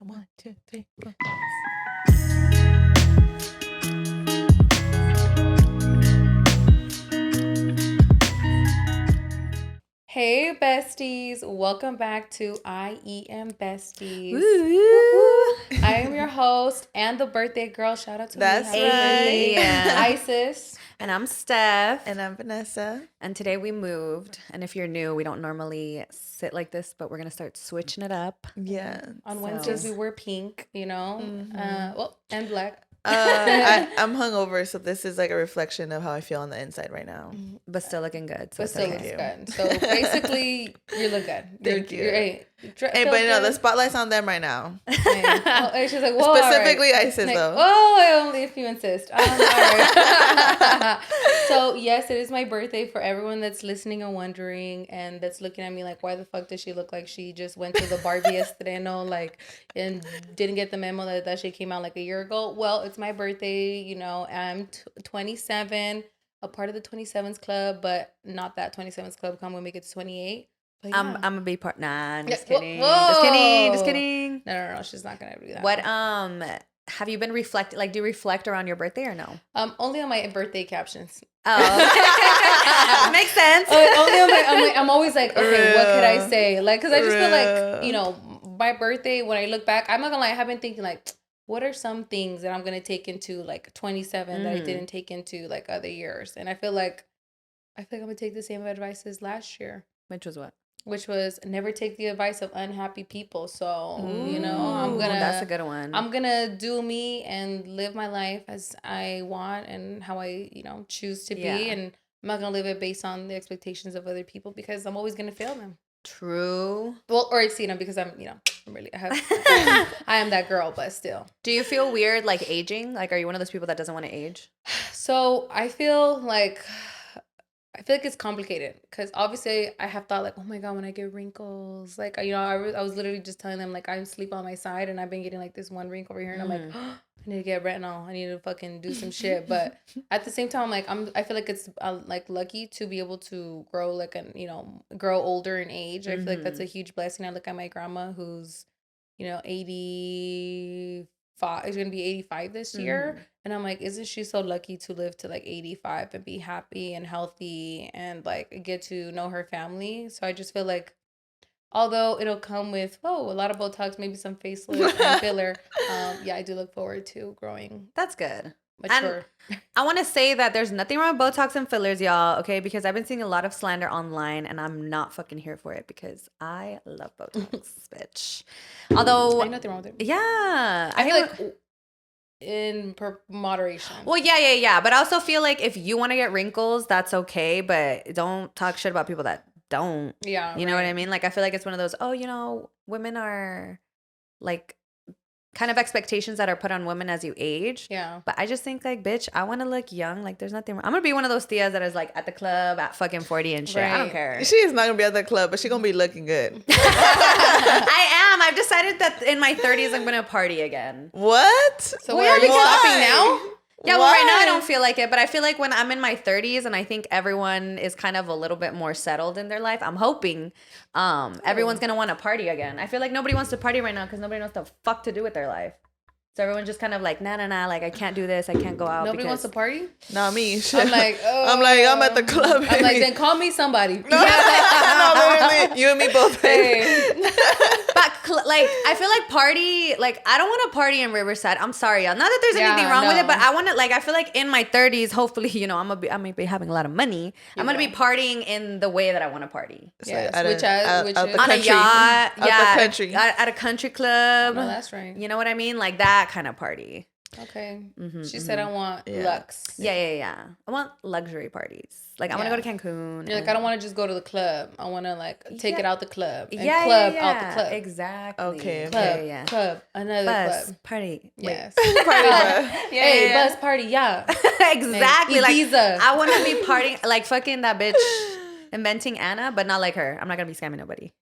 1, 2, 3, 4. Hey besties, welcome back to IEM Besties. Woo. I am your host and the birthday girl. Shout out to That's me. Happy birthday. Isis. And I'm Steph. And I'm Vanessa. And today we moved. And if you're new, we don't normally sit like this, but we're going to start switching it up. Yeah. On Wednesdays, we wear pink, you know, and black. I'm hungover, so this is like a reflection of how I feel on the inside right now. But still looking good. So But still looks good. So basically, you look good. Thank you. Hey, but no, the spotlight's on them right now. Hey, she's like, whoa, Specifically, right. Isis, like, though. Oh, only if you insist. All right. So, yes, it is my birthday for everyone that's listening and wondering and that's looking at me like, why the fuck does she look like she just went to the Barbie Estreno, like, and didn't get the memo that shit came out like a year ago? Well, it's my birthday, you know, I'm 27, a part of the 27s club, but not that 27s club. Come when we get to 28. Yeah. I'm gonna be part. Nah, I'm just Yeah, kidding. whoa. Just kidding. No, she's not gonna do that. What have you been reflecting? Like, do you reflect around your birthday or no? Only on my birthday captions. Oh, makes sense. Only on I'm always like, okay, what could I say? Like, because I just feel like, you know, my birthday, when I look back, I'm not gonna lie, I have been thinking like, what are some things that I'm gonna take into like 27 that I didn't take into like other years? And I feel like I'm gonna take the same advice as last year. Which was what? Which was never take the advice of unhappy people. So, you know, Ooh, that's a good one. I'm going to do me and live my life as I want and how I, you know, choose to be. And I'm not going to live it based on the expectations of other people because I'm always going to fail them. True. Well, or exceed them because I'm, you know, I am that girl, but still. Do you feel weird like aging? Like, are you one of those people that doesn't want to age? So I feel like it's complicated because obviously I have thought like, oh my God, when I get wrinkles, like, you know, I was literally just telling them like I sleep on my side and I've been getting like this one wrinkle over here and I'm like, oh, I need to get retinol. I need to fucking do some shit. But at the same time, like I feel like it's like lucky to be able to grow like you know, grow older in age. I feel like that's a huge blessing. I look at my grandma who's, you know, 85. Is gonna be 85 this year. And I'm like, isn't she so lucky to live to like 85 and be happy and healthy and like get to know her family? So I just feel like, although it'll come with a lot of Botox, maybe some facelift and filler, yeah, I do look forward to growing. That's good. Mature. And I want to say that there's nothing wrong with Botox and fillers, y'all, okay? Because I've been seeing a lot of slander online, and I'm not fucking here for it because I love Botox, bitch. Although, ain't nothing wrong with it. Yeah. I feel like in moderation. Well, yeah. But I also feel like if you want to get wrinkles, that's okay. But don't talk shit about people that don't. Yeah. You know what I mean? Like, I feel like it's one of those, you know, women are like kind of expectations that are put on women as you age. Yeah. But I just think like, bitch, I want to look young. Like, there's nothing wrong. I'm going to be one of those tias that is like at the club at fucking 40 and shit. Right. I don't care. She is not going to be at the club, but she's going to be looking good. I am. I've decided that in my 30s, I'm going to party again. What? So are you stopping now? Yeah, well, right now I don't feel like it, but I feel like when I'm in my 30s and I think everyone is kind of a little bit more settled in their life, I'm hoping everyone's going to want to party again. I feel like nobody wants to party right now because nobody knows what the fuck to do with their life. So everyone's just kind of like, nah, like I can't do this, I can't go out. Nobody wants to party? Not me. I'm like, I'm at the club. I'm like, then call me somebody. No, literally, you and me both. Hey. But like, I feel like party, like I don't want to party in Riverside. I'm sorry, y'all. Not that there's anything wrong with it, but I want to, like, I feel like in my 30s, hopefully, you know, I'm gonna be having a lot of money. I'm gonna be partying in the way that I want to party. Yes, which is on a yacht, the country, at a country club. No, that's right. You know what I mean? Like that kind of party. Okay. She said I want luxe. Yeah. I want luxury parties. Like I want to go to Cancun. You're like, I don't want to just go to the club. I want to like take it out the club. And club out the club. Exactly. Okay. Club. Another bus, club. Party. Yes. Party. Hey, bus party. Yeah. Exactly. Hey, like I want to be partying like fucking that bitch inventing Anna, but not like her. I'm not gonna be scamming nobody.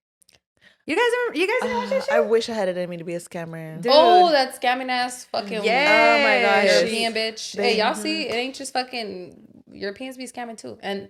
You guys watch that shit? I wish I had it in me to be a scammer. Dude. Oh, that scamming ass fucking yeah. Oh my gosh. European bitch. Hey, y'all see? It ain't just fucking Europeans be scamming too, and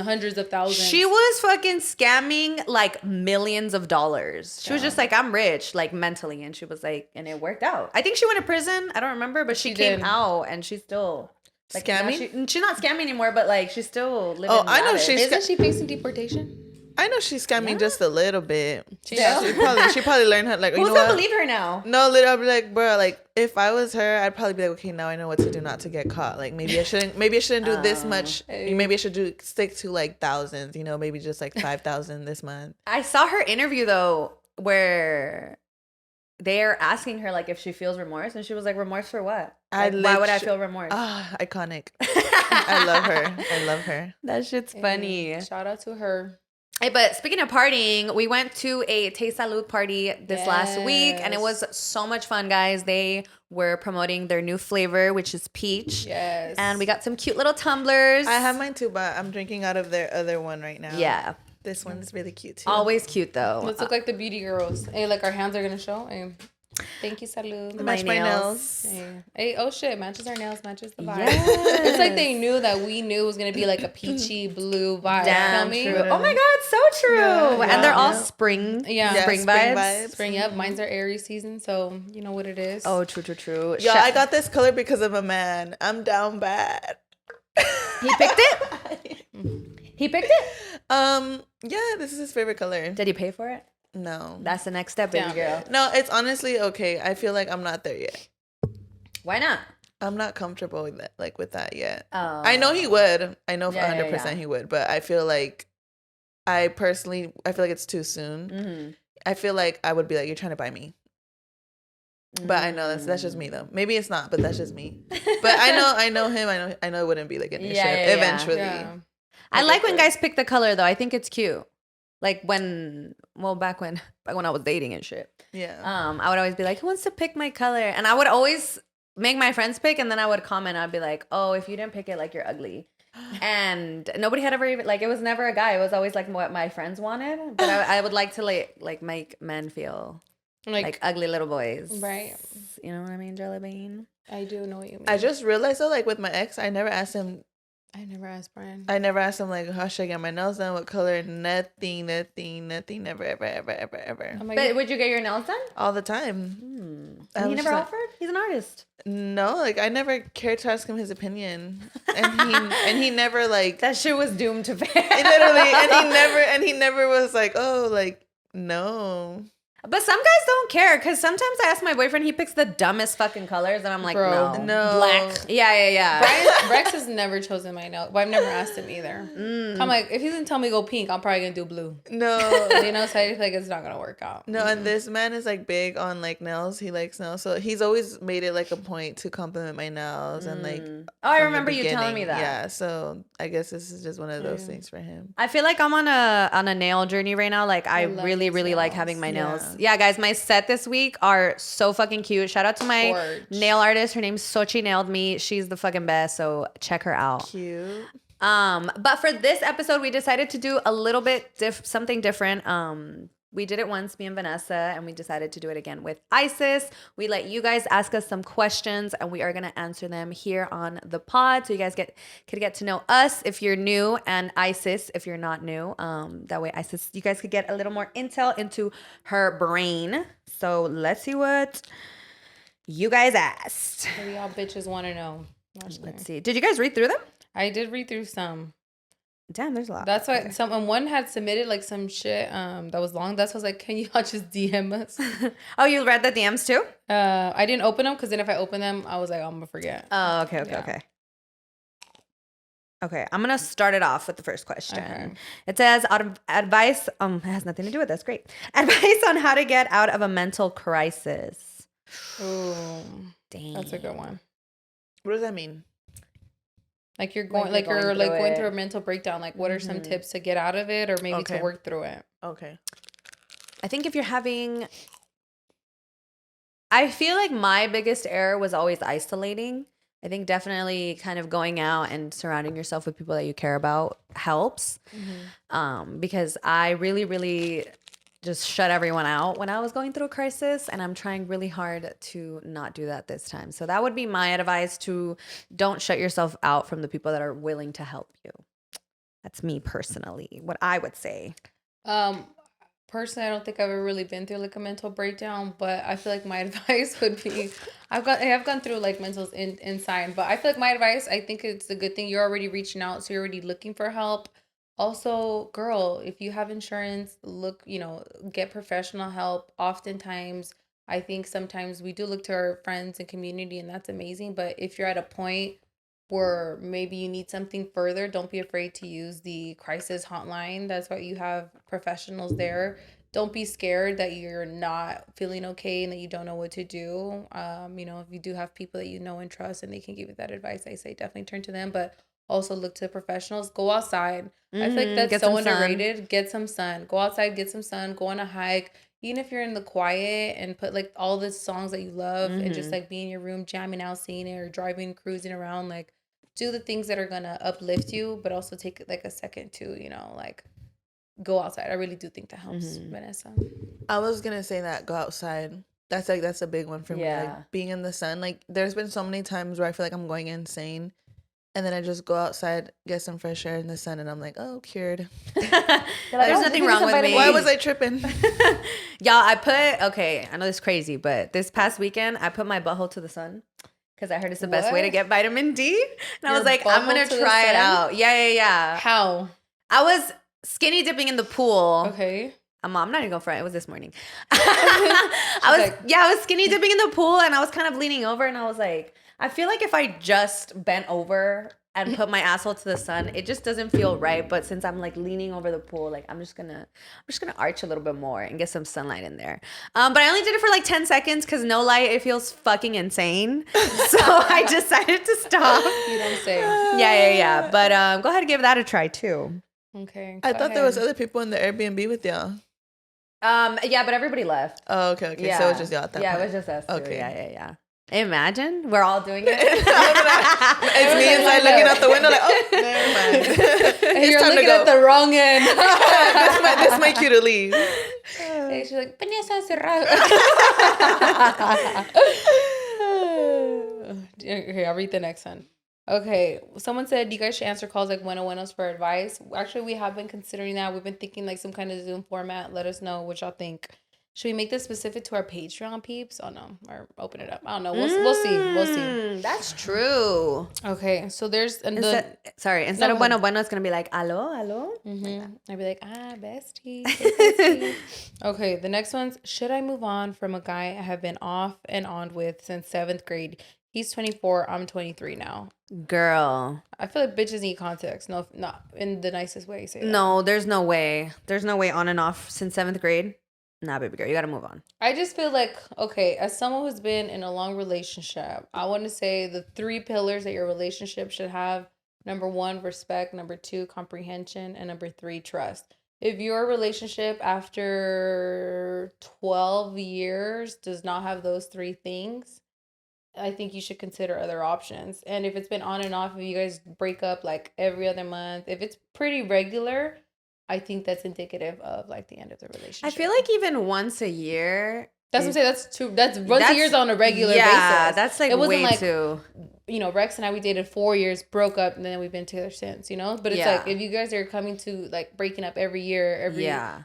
hundreds of thousands. She was fucking scamming like millions of dollars. She was just like, I'm rich, like mentally, and she was like, and it worked out. I think she went to prison. I don't remember, but she came out, and she's still like scamming. She's not scamming anymore, but like she's still living. Oh, I know Isn't she facing deportation? I know she's scamming just a little bit. Yeah. She probably learned how, like, Who's you know gonna what? believe her now? No, literally, I'll be like, bro, like, if I was her, I'd probably be like, okay, now I know what to do not to get caught. Like, maybe I shouldn't do this much. Maybe I should stick to like thousands, you know, maybe just like 5,000 this month. I saw her interview though, where they're asking her like if she feels remorse, and she was like, remorse for what? Like, why would I feel remorse? Iconic. I love her. I love her. That shit's funny. Shout out to her. Hey, but speaking of partying, we went to a Te Salud party this last week, and it was so much fun, guys. They were promoting their new flavor, which is peach. Yes. And we got some cute little tumblers. I have mine too, but I'm drinking out of their other one right now. Yeah. This one's really cute too. Always cute, though. Let's look like the beauty girls. Hey, like our hands are going to show. Hey. Thank you, Salud. Match my nails. Hey, oh shit, matches our nails, matches the vibe. Yes. It's like they knew that we knew it was going to be like a peachy blue vibe. Damn Feel me? true. Oh my God, so true. Yeah, And they're all yeah. spring. Yeah. Spring vibes. Spring up. Mine's our Aries season, so you know what it is. Oh, true. Yo, I got this color because of a man. I'm down bad. He picked it? He picked it? Yeah, this is his favorite color. Did he pay for it? No. That's the next step, baby Damn. girl. No, it's honestly okay. I feel like I'm not there yet. Why not? I'm not comfortable with that, with that yet. Oh. I know he would. I know Yeah, 100% he would, but I feel like I feel like it's too soon. Mm-hmm. I feel like I would be like, you're trying to buy me. But I know that's just me though. Maybe it's not, but that's just me. But I know him. I know it wouldn't be like an issue eventually. Yeah. I like when guys pick the color though. I think it's cute. Like back when I was dating and shit. Yeah. I would always be like, who wants to pick my color? And I would always make my friends pick, and then I would comment. I'd be like, oh, if you didn't pick it, like, you're ugly. And nobody had ever even, like, it was never a guy. It was always like what my friends wanted. But I would like to like make men feel like ugly little boys. Right. You know what I mean, Jelly Bean? I do know what you mean. I just realized though, like with my ex, I never asked him. I never asked Brian. Like, how should I get my nails done? What color? Nothing. Never, ever. Oh my But God. would you get your nails done? All the time. I He was never like- offered? He's an artist. No, like I never cared to ask him his opinion, and he never like That shit was doomed to fail. literally, and he never was like, oh, like no. But some guys don't care, because sometimes I ask my boyfriend, he picks the dumbest fucking colors, and I'm like, Bro, No. black. Yeah. Rex has never chosen my nail, but I've never asked him either. I'm like, if he doesn't tell me go pink, I'm probably gonna do blue. No. You know, so I feel like it's not gonna work out. No, and this man is like big on like nails. He likes nails, so he's always made it like a point to compliment my nails and like. Oh, I from the remember you telling me beginning. that. Yeah, so I guess this is just one of those things for him. I feel like I'm on a nail journey right now. Like I love really, these really like nails. having my nails. Yeah, guys, my set this week are so fucking cute. Shout out to my Gorge. nail artist. Her name's Sochi Nailed Me. She's the fucking best. So check her out. Cute. But for this episode, we decided to do a little bit something different. We did it once, me and Vanessa, and we decided to do it again with Isis. We let you guys ask us some questions, and we are gonna answer them here on the pod, so you guys could get to know us if you're new, and Isis if you're not new. That way, Isis, you guys could get a little more intel into her brain. So let's see what you guys asked. Maybe y'all bitches want to know. Let's see. Did you guys read through them? I did read through some. Damn, there's a lot. That's why one had submitted like some shit that was long. That's why I was like, can you all just DM us? Oh, you read the DMs too? I didn't open them because then if I open them, I was like, I'm gonna forget. Oh, okay. Yeah. Okay, I'm gonna start it off with the first question. Okay. It says advice. It has nothing to do with this. Great advice on how to get out of a mental crisis. Ooh, Dang, that's a good one. What does that mean? Like you're going, Like you're going through a mental breakdown. Like, what are some tips to get out of it, or maybe to Okay. work through it? Okay. I think if you're having, I feel like my biggest error was always isolating. I think definitely kind of going out and surrounding yourself with people that you care about helps. Because I really, really just shut everyone out when I was going through a crisis, and I'm trying really hard to not do that this time. So that would be my advice: to don't shut yourself out from the people that are willing to help you. That's me personally, what I would say. Personally, I don't think I've ever really been through like a mental breakdown, but I feel like my advice would be, I have gone through like mentals inside, but I feel like my advice, I think it's a good thing. You're already reaching out, so you're already looking for help. Also, girl, if you have insurance, get professional help. Oftentimes, I think sometimes we do look to our friends and community, and that's amazing. But if you're at a point where maybe you need something further, don't be afraid to use the crisis hotline. That's why you have professionals there. Don't be scared that you're not feeling okay and that you don't know what to do. If you do have people that you know and trust and they can give you that advice, I say definitely turn to them. But also look to professionals. Go outside. I feel like that's so underrated. Get some sun. Go outside, get some sun. Go on a hike. Even if you're in the quiet, and put like all the songs that you love and just like be in your room jamming out, singing it, or driving, cruising around, like do the things that are gonna uplift you, but also take like a second to, like go outside. I really do think that helps, Vanessa. I was gonna say that, go outside. That's a big one for me. Like being in the sun. Like there's been so many times where I feel like I'm going insane, and then I just go outside, get some fresh air in the sun, and I'm like, oh, cured. There's nothing wrong with me. Why was I tripping? Y'all, I know this is crazy, but this past weekend I put my butthole to the sun. Because I heard it's the best way to get vitamin D. And I was like, I'm going to try it out. Yeah. How? I was skinny dipping in the pool. Okay. I'm not even going for it. It was this morning. I was skinny dipping in the pool, and I was kind of leaning over, and I was like, I feel like if I just bent over and put my asshole to the sun, it just doesn't feel right. But since I'm like leaning over the pool, like I'm just gonna arch a little bit more and get some sunlight in there. But I only did it for like 10 seconds because no light, it feels fucking insane. So I decided to stop. You don't say. Yeah. But go ahead and give that a try too. Okay. I thought there was other people in the Airbnb with y'all. Yeah, but everybody left. Oh, okay. Yeah. So it was just y'all at that point. Yeah, it was just us too. Okay. Yeah. Imagine we're all doing it. It's me inside looking out the window like, oh, never mind. And you're looking at the wrong end. This might cue to leave. And she's like, Vanessa Cazarez. Okay, I'll read the next one. Okay, someone said you guys should answer calls like buenos for advice. Actually, we have been considering that. We've been thinking like some kind of Zoom format. Let us know what y'all think. Should we make this specific to our Patreon peeps? Oh no, or open it up. I don't know. We'll see. That's true. Okay, so there's instead of bueno, it's gonna be like aló. Mm-hmm. I'd be like besties. Okay, the next one's, should I move on from a guy I have been off and on with since 7th grade? He's 24. I'm 23 now. Girl, I feel like bitches need context. No, not in the nicest way. Say that. No, there's no way. There's no way on and off since 7th grade. Nah, baby girl, you gotta move on. I just feel like, okay, as someone who's been in a long relationship, I want to say the 3 pillars that your relationship should have. Number 1, respect. Number 2, comprehension. And number 3, trust. If your relationship after 12 years does not have those 3 things, I think you should consider other options. And if it's been on and off, if you guys break up like every other month, if it's pretty regular, I think that's indicative of like the end of the relationship. I feel like even once a year. That's what I'm saying. That's true. That's once a year's on a regular basis. Yeah, that's like it wasn't way like, too. Rex and I, we dated 4 years, broke up, and then we've been together since, But it's like, if you guys are coming to like breaking up every year,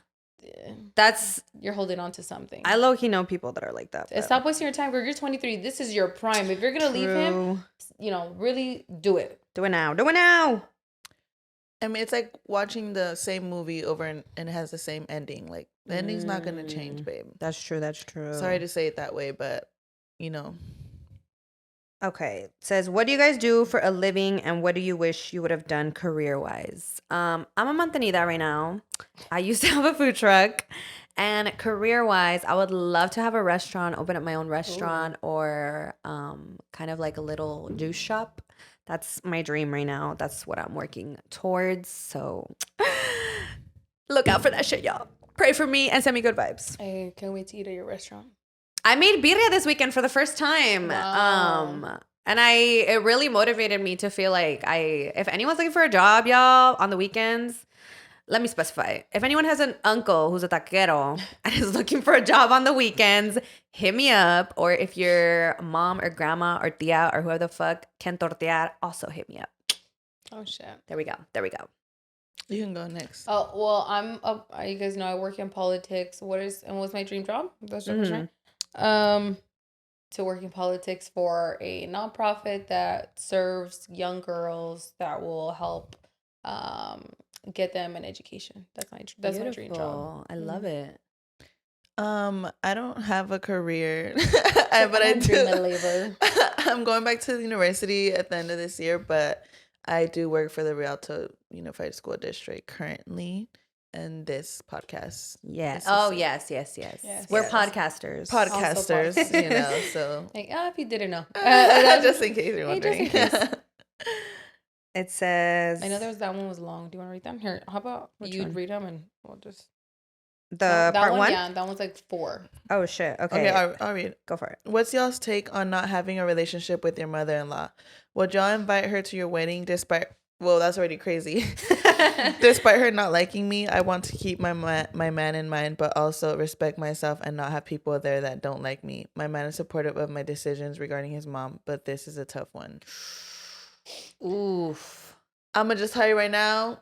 that's, you're holding on to something. I low-key know people that are like that. Stop wasting your time, girl. You're 23. This is your prime. If you're going to leave him, really do it. Do it now. I mean, it's like watching the same movie over and it has the same ending. Like, the ending's not going to change, babe. That's true. Sorry to say it that way, but, Okay. It says, what do you guys do for a living and what do you wish you would have done career-wise? I'm a mantenida right now. I used to have a food truck. And career-wise, I would love to have a restaurant, open up my own restaurant. Ooh. Or kind of like a little juice shop. That's my dream right now. That's what I'm working towards. So look out for that shit, y'all. Pray for me and send me good vibes. I can't wait to eat at your restaurant. I made birria this weekend for the first time. Wow. And it really motivated me to feel like if anyone's looking for a job, y'all, on the weekends, let me specify. If anyone has an uncle who's a taquero and is looking for a job on the weekends, hit me up. Or if your mom or grandma or tia or whoever the fuck can tortear, also hit me up. Oh, shit. There we go. You can go next. Oh, well, you guys know I work in politics. What's my dream job? That's your question, right? To work in politics for a nonprofit that serves young girls that will help get them an education. That's my dream job. I love it. I don't have a career, but I do. I'm going back to the university at the end of this year, but I do work for the Rialto Unified School District currently, and this podcast. Yeah. Oh, yes. We're podcasters. So. Like, if you didn't know. Just in case you're wondering. It says... I know that one was long. Do you want to read them? Here, how about you read them and we'll just... The part one? Yeah, that one's like 4. Oh, shit. Okay, I'll read. Go for it. What's y'all's take on not having a relationship with your mother-in-law? Would y'all invite her to your wedding despite... Well, that's already crazy. Despite her not liking me, I want to keep my man in mind, but also respect myself and not have people there that don't like me. My man is supportive of my decisions regarding his mom, but this is a tough one. Oof. I'm going to just tell you right now,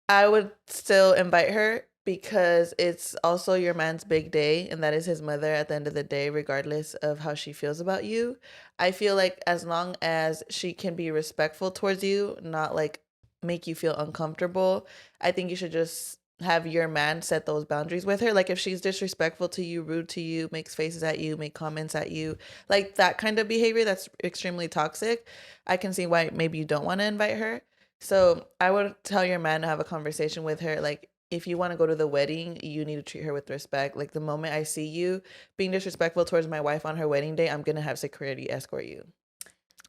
I would still invite her because it's also your man's big day, and that is his mother at the end of the day, regardless of how she feels about you. I feel like as long as she can be respectful towards you, not like make you feel uncomfortable, I think you should just have your man set those boundaries with her. Like if she's disrespectful to you, rude to you, makes faces at you, make comments at you, like that kind of behavior that's extremely toxic, I can see why maybe you don't want to invite her. So I would tell your man to have a conversation with her. Like, if you want to go to the wedding, you need to treat her with respect. Like the moment I see you being disrespectful towards my wife on her wedding day, I'm going to have security escort you.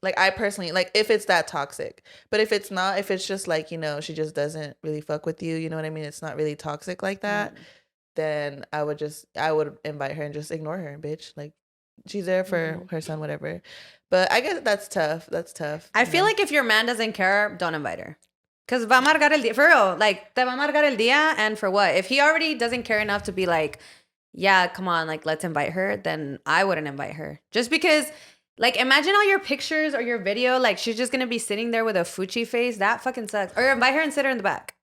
Like I personally, like if it's that toxic, but if it's not, if it's just like, she just doesn't really fuck with you, you know what I mean? It's not really toxic like that. Then I would invite her and just ignore her, bitch. Like she's there for her son, whatever. But I guess that's tough. I feel like if your man doesn't care, don't invite her. Because va a amargar el día. For real, like, te va a amargar el día, and for what? If he already doesn't care enough to be like, yeah, come on, like, let's invite her, then I wouldn't invite her. Just because, like, imagine all your pictures or your video, like, she's just going to be sitting there with a fuchi face. That fucking sucks. Or invite her and sit her in the back.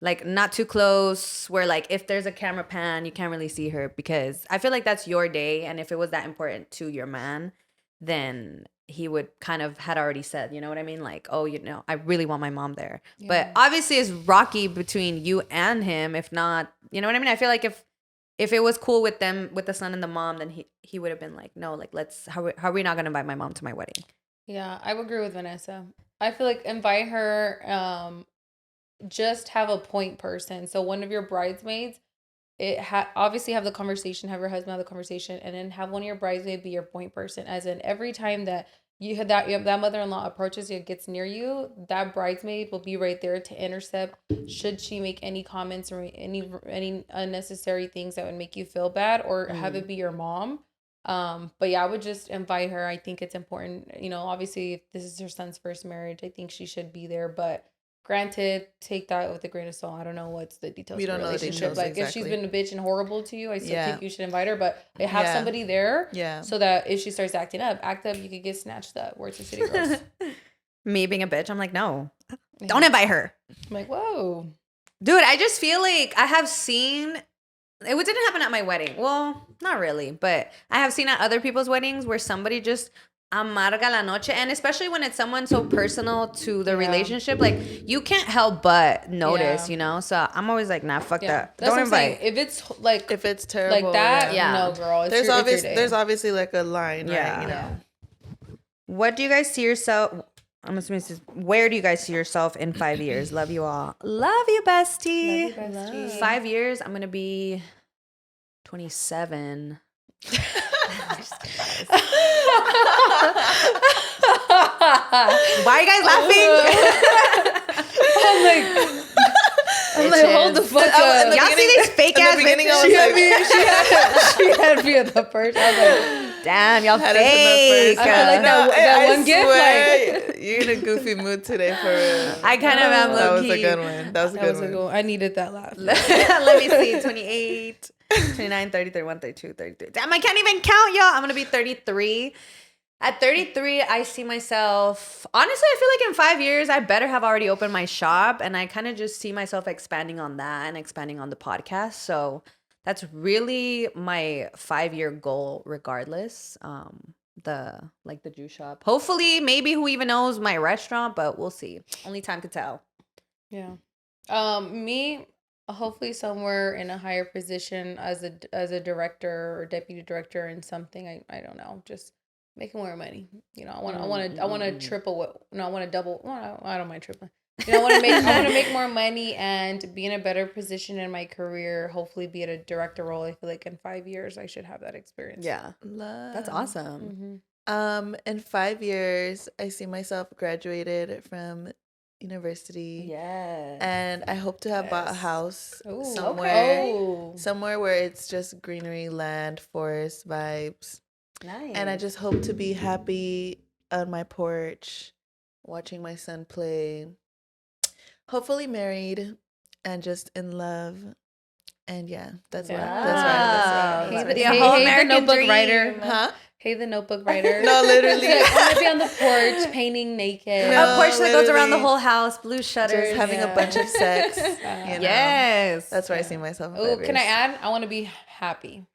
Like, not too close, where, like, if there's a camera pan, you can't really see her. Because I feel like that's your day, and if it was that important to your man, then he would kind of had already said, you know what I mean? Like, oh, I really want my mom there. Yeah. But obviously it's rocky between you and him. If not, you know what I mean? I feel like if it was cool with them, with the son and the mom, then he would have been like, no, like, how are we not going to invite my mom to my wedding? Yeah, I would agree with Vanessa. I feel like invite her, just have a point person. So one of your bridesmaids, obviously have the conversation, have your husband have the conversation, and then have one of your bridesmaids be your point person. As in, every time that that mother-in-law approaches you, gets near you, that bridesmaid will be right there to intercept should she make any comments or any unnecessary things that would make you feel bad, or have it be your mom. But yeah, I would just invite her. I think it's important. Obviously, if this is her son's first marriage, I think she should be there. But granted, take that with a grain of salt. I don't know what's the details of the relationship. Like, exactly. If she's been a bitch and horrible to you, I still think you should invite her. But have somebody there so that if she starts acting up, you could get snatched up. Words of City Girls. Me being a bitch, I'm like, no, don't invite her. I'm like, whoa. Dude, I just feel like I have seen... It didn't happen at my wedding. Well, not really. But I have seen at other people's weddings where somebody just... amarga la noche, and especially when it's someone so personal to the relationship, like you can't help but notice, so I'm always like, nah, fuck that. That's don't invite. If it's terrible like that, no, girl, there's obviously like a line, right? What do you guys see yourself? I'm assuming this is, where do you guys see yourself in 5 years? Love you all. Love you, bestie. Love you, bestie. 5 years, I'm gonna be 27. Why are you guys laughing? I'm like, hold the fuck up. Y'all see these fake ass bitches? She had me at the first. I was like, Damn, y'all Had us in the fake. first I feel like that one gift, swear, you're in a goofy mood today for real. I kind of am That was low-key. a good one. That was a good one. I needed that laugh. Let me see. 28, 29, 30, 31, 32, 33. Damn, I can't even count, y'all. I'm going to be 33. At 33, I see myself, honestly, I feel like in 5 years, I better have already opened my shop. And I kind of just see myself expanding on that and expanding on the podcast. So that's really my 5-year goal, regardless. The juice shop. Hopefully, maybe who even knows, my restaurant, but we'll see. Only time could tell. Yeah. Me, hopefully somewhere in a higher position as a director or deputy director in something. I don't know, just making more money. You know, I want to triple what. No, I want to double. Well, I don't mind tripling. You know, I want to make more money and be in a better position in my career. Hopefully, be at a director role. I feel like in 5 years, I should have that experience. Yeah, Love. that's awesome. In 5 years, I see myself graduated from university. Yes. And I hope to have bought a house somewhere where it's just greenery, land, forest vibes. Nice. And I just hope to be happy on my porch, watching my son play. Hopefully married and just in love. And yeah, that's right. Hey, the notebook writer. Huh? Hey, the notebook writer. No, literally. I want to be on the porch painting naked. A porch that goes around the whole house, blue shutters. Just having a bunch of sex. Yes. That's where I see myself. Oh, can I add? I want to be happy.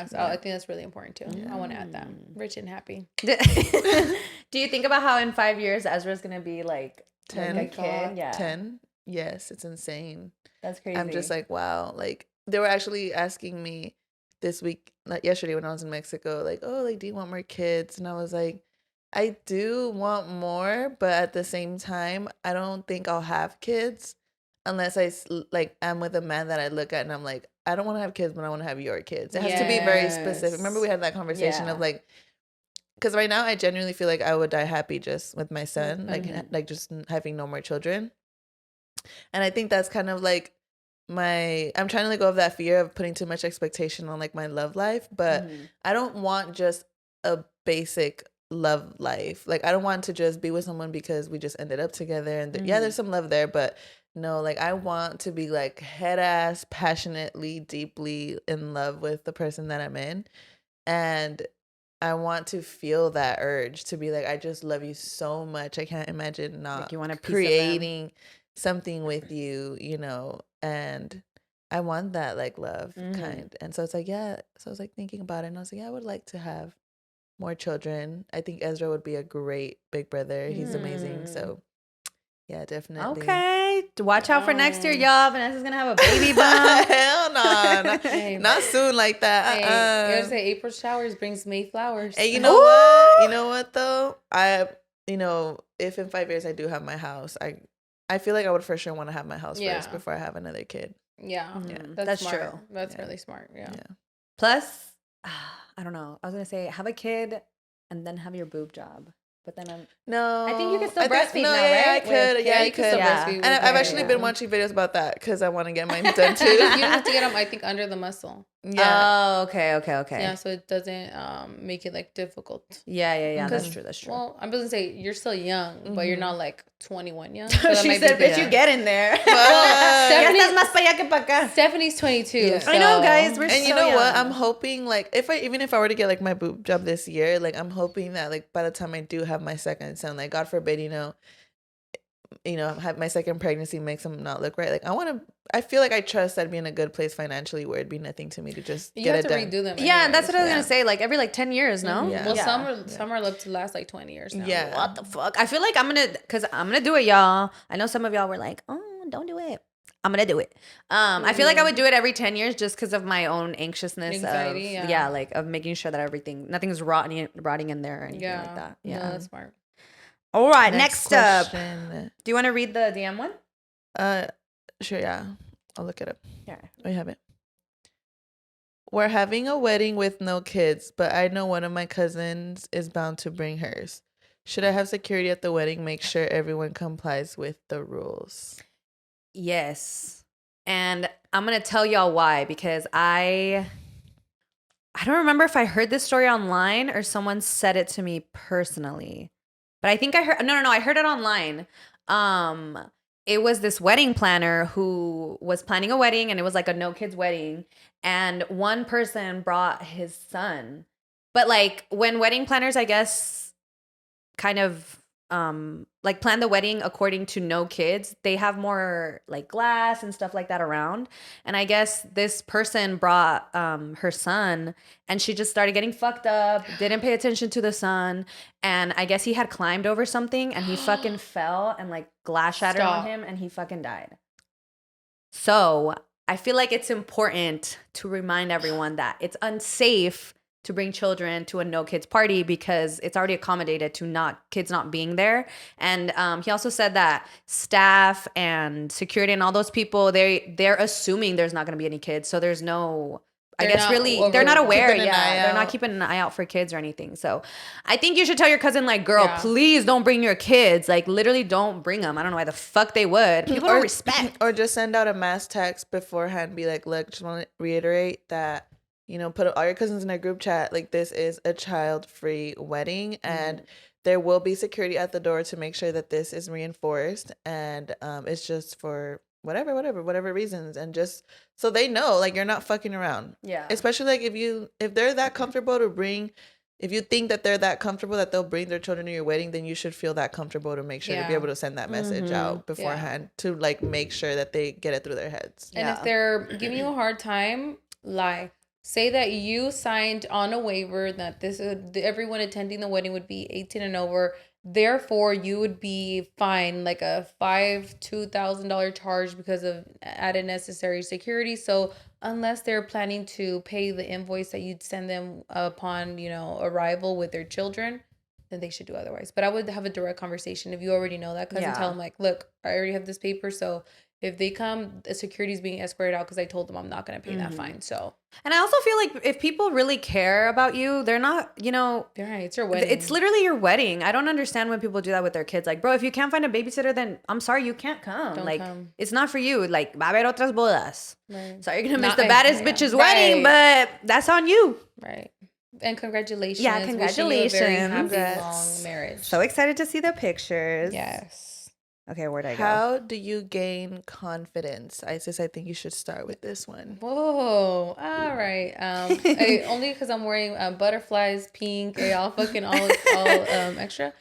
So I think that's really important too. I want to add that. Rich and happy. Do you think about how in 5 years Ezra's going to be like 10? Like a kid? Yeah. 10? Yes, it's insane. That's crazy. I'm just like, wow. Like, they were actually asking me this week, like yesterday when I was in Mexico, like, oh, like, do you want more kids? And I was like, I do want more, but at the same time, I don't think I'll have kids unless I'm with a man that I look at and I'm like, I don't want to have kids, but I want to have your kids. It has to be very specific. Remember we had that conversation of like, because right now I genuinely feel like I would die happy just with my son, like just having no more children. And I think that's kind of like I'm trying to let go of that fear of putting too much expectation on like my love life, but I don't want just a basic love life. Like, I don't want to just be with someone because we just ended up together and there's some love there, but no, like, I want to be like head ass passionately, deeply in love with the person that I'm in. And I want to feel that urge to be like, I just love you so much. I can't imagine not like you want a piece creating something with you, you know, and I want that like love kind. And so it's like, yeah. So I was like thinking about it and I was like, yeah, I would like to have more children. I think Ezra would be a great big brother. He's amazing. So yeah, definitely. Okay. Watch out for next year, y'all. Vanessa's going to have a baby bump. Hell no. Not soon like that. You gotta say April showers brings May flowers. And you know what? You know what though? If in 5 years I do have my house, I feel like I would for sure want to have my house first before I have another kid. Yeah. That's smart. true. That's really smart. Yeah. Plus, I don't know. I was going to say, have a kid and then have your boob job. But then I think you can still breastfeed now, right? I could. Yeah, I could. Breastfeed. And I've actually been watching videos about that because I want to get mine done too. You have to get them, I think, under the muscle. Yeah. Oh, okay. Yeah, so it doesn't make it like difficult. Yeah. That's true. Well, I'm going to say you're still young, but you're not like 21 young. So she said, bitch, you get in there. Stephanie's 22. Yeah. So. I know, guys. We're and you know what? I'm hoping like even if I were to get like my boob job this year, like I'm hoping that like by the time I do have my second son, like God forbid, have my second pregnancy makes him not look right. Like I feel like I trust I'd be in a good place financially where it'd be nothing to me to just get it done. Redo them. Yeah, that's what I was gonna say. Like every 10 years, no? Yeah. Well, some are left to last like 20 years now. Yeah. What the fuck? I feel like I'm gonna do it, y'all. I know some of y'all were like, oh, don't do it. I'm gonna do it. I feel like I would do it every 10 years just because of my own anxiety, of making sure that nothing's rotting in there or anything like that. Yeah, no, that's smart. All right, next up. Do you want to read the DM one? Sure, yeah. I'll look it up. Yeah. We have it. We're having a wedding with no kids, but I know one of my cousins is bound to bring hers. Should I have security at the wedding? Make sure everyone complies with the rules. Yes. And I'm going to tell y'all why, because I I don't remember if I heard this story online or someone said it to me personally. But I think I heard no, I heard it online. It was this wedding planner who was planning a wedding, and it was like a no kids wedding, and one person brought his son. But like when wedding planners, I guess, kind of like plan the wedding according to no kids, they have more like glass and stuff like that around. And I guess this person brought her son, and she just started getting fucked up, didn't pay attention to the son, and I guess he had climbed over something and he fucking fell, and like glass shattered on him, and he fucking died. So I feel like it's important to remind everyone that it's unsafe to bring children to a no kids party because it's already accommodated to kids not being there. And he also said that staff and security and all those people, they're assuming there's not going to be any kids. So there's no, I guess really, they're not aware. Yeah, they're not keeping an eye out for kids or anything. So I think you should tell your cousin, like, girl, please don't bring your kids. Like, literally don't bring them. I don't know why the fuck they would. People don't respect. Or just send out a mass text beforehand. Be like, look, just want to reiterate that, you know, put all your cousins in a group chat. Like, this is a child-free wedding, and there will be security at the door to make sure that this is reinforced. And it's just for whatever reasons, and just so they know, like, you're not fucking around. Yeah. Especially like if they're that comfortable to bring. If you think that they're that comfortable that they'll bring their children to your wedding, then you should feel that comfortable to make sure to be able to send that message out beforehand to like make sure that they get it through their heads. And if they're giving you a hard time, lie. Say that you signed on a waiver that everyone attending the wedding would be 18 and over. Therefore, you would be fined like a $2,000 charge because of added necessary security. So unless they're planning to pay the invoice that you'd send them upon, you know, arrival with their children, then they should do otherwise. But I would have a direct conversation if you already know that cousin. Tell them like, look, I already have this paper, so if they come, the security is being escorted out because I told them I'm not going to pay that fine. So, and I also feel like if people really care about you, they're not, you know, it's your wedding. It's literally your wedding. I don't understand when people do that with their kids. Like, bro, if you can't find a babysitter, then I'm sorry, you can't come. Don't come. It's not for you. Like, va a haber otras bodas. Right. Sorry, you're going to miss the baddest bitch's wedding, but that's on you. Right. And congratulations. Yeah, congratulations. Wishing you a very happy, long marriage. So excited to see the pictures. Yes. Okay, where'd I go? How do you gain confidence? Isis, I think you should start with this one. Whoa. All right. Only because I'm wearing butterflies, pink, all extra.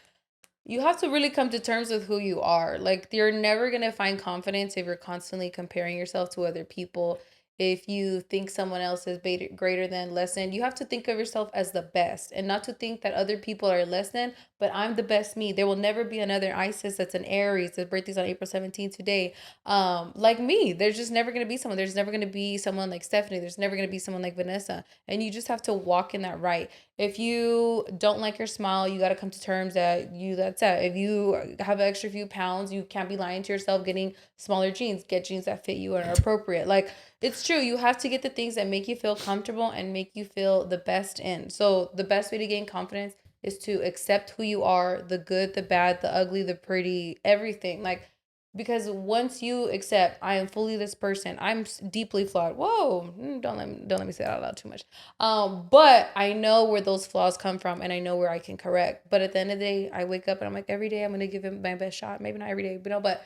You have to really come to terms with who you are. Like, you're never going to find confidence if you're constantly comparing yourself to other people. If you think someone else is greater than, less than, you have to think of yourself as the best and not to think that other people are less than, but I'm the best me. There will never be another Isis that's an Aries. His birthday's on April 17th today. Like me, there's just never going to be someone. There's never going to be someone like Stephanie. There's never going to be someone like Vanessa. And you just have to walk in that right. If you don't like your smile, you got to come to terms that that's it. If you have an extra few pounds, you can't be lying to yourself getting smaller jeans. Get jeans that fit you and are appropriate. Like, it's true. You have to get the things that make you feel comfortable and make you feel the best in. So the best way to gain confidence is to accept who you are, the good, the bad, the ugly, the pretty, everything. Like, because once you accept, I am fully this person, I'm deeply flawed. Whoa, don't let me say that out loud too much. But I know where those flaws come from, and I know where I can correct. But at the end of the day, I wake up and I'm like, every day I'm gonna give it my best shot. Maybe not every day, but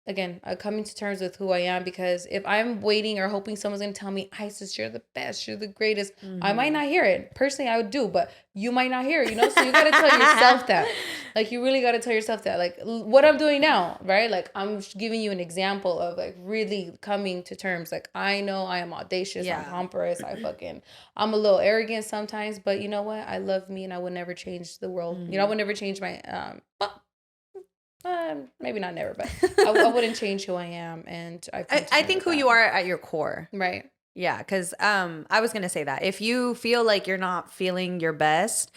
again, coming to terms with who I am, because if I'm waiting or hoping someone's going to tell me, Isis, you're the best, you're the greatest, I might not hear it. Personally, I would do, but you might not hear it, you know? So you got to tell yourself that. Like, you really got to tell yourself that. Like, what I'm doing now, right? Like, I'm giving you an example of, like, really coming to terms. Like, I know I am audacious, I'm pompous, I'm a little arrogant sometimes, but you know what? I love me, and I would never change the world. You know, I would never change my, maybe not never, but I wouldn't change who I am. And I think who you are at your core. Right. Yeah. Because I was going to say that if you feel like you're not feeling your best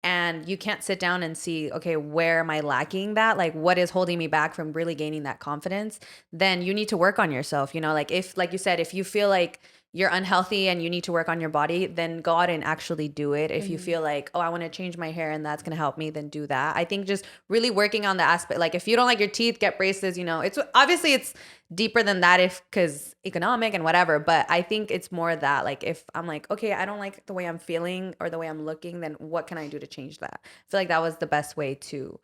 and you can't sit down and see, okay, where am I lacking that? Like, what is holding me back from really gaining that confidence? Then you need to work on yourself. You know, like, if, like you said, if you feel like you're unhealthy and you need to work on your body, then go out and actually do it. If you feel like, oh, I want to change my hair and that's going to help me, then do that. I think just really working on the aspect, like if you don't like your teeth, get braces, you know, it's obviously it's deeper than that because economic and whatever. But I think it's more that like, if I'm like, okay, I don't like the way I'm feeling or the way I'm looking, then what can I do to change that? I feel like that was the best way to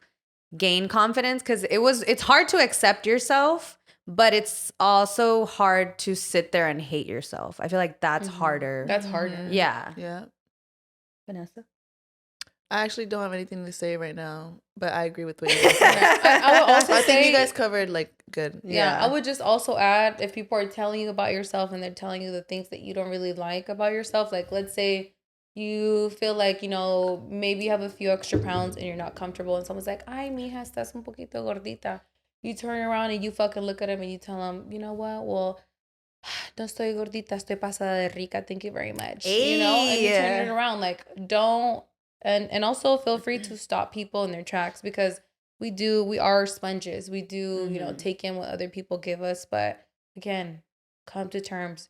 gain confidence, because it's hard to accept yourself, but it's also hard to sit there and hate yourself. I feel like that's harder. That's harder. Yeah. Yeah. Vanessa? I actually don't have anything to say right now, but I agree with what you guys said. I would also I say, think you guys covered like good. Yeah, I would just also add, if people are telling you about yourself and they're telling you the things that you don't really like about yourself, like let's say you feel like, you know, maybe you have a few extra pounds and you're not comfortable and someone's like, ay, mija, estás un poquito gordita. You turn around and you fucking look at them and you tell them, you know what, well, no estoy gordita, estoy pasada de rica, thank you very much. You know, and you turn it around, like, don't, and also feel free to stop people in their tracks, because we are sponges. We do, you know, take in what other people give us, but again, come to terms.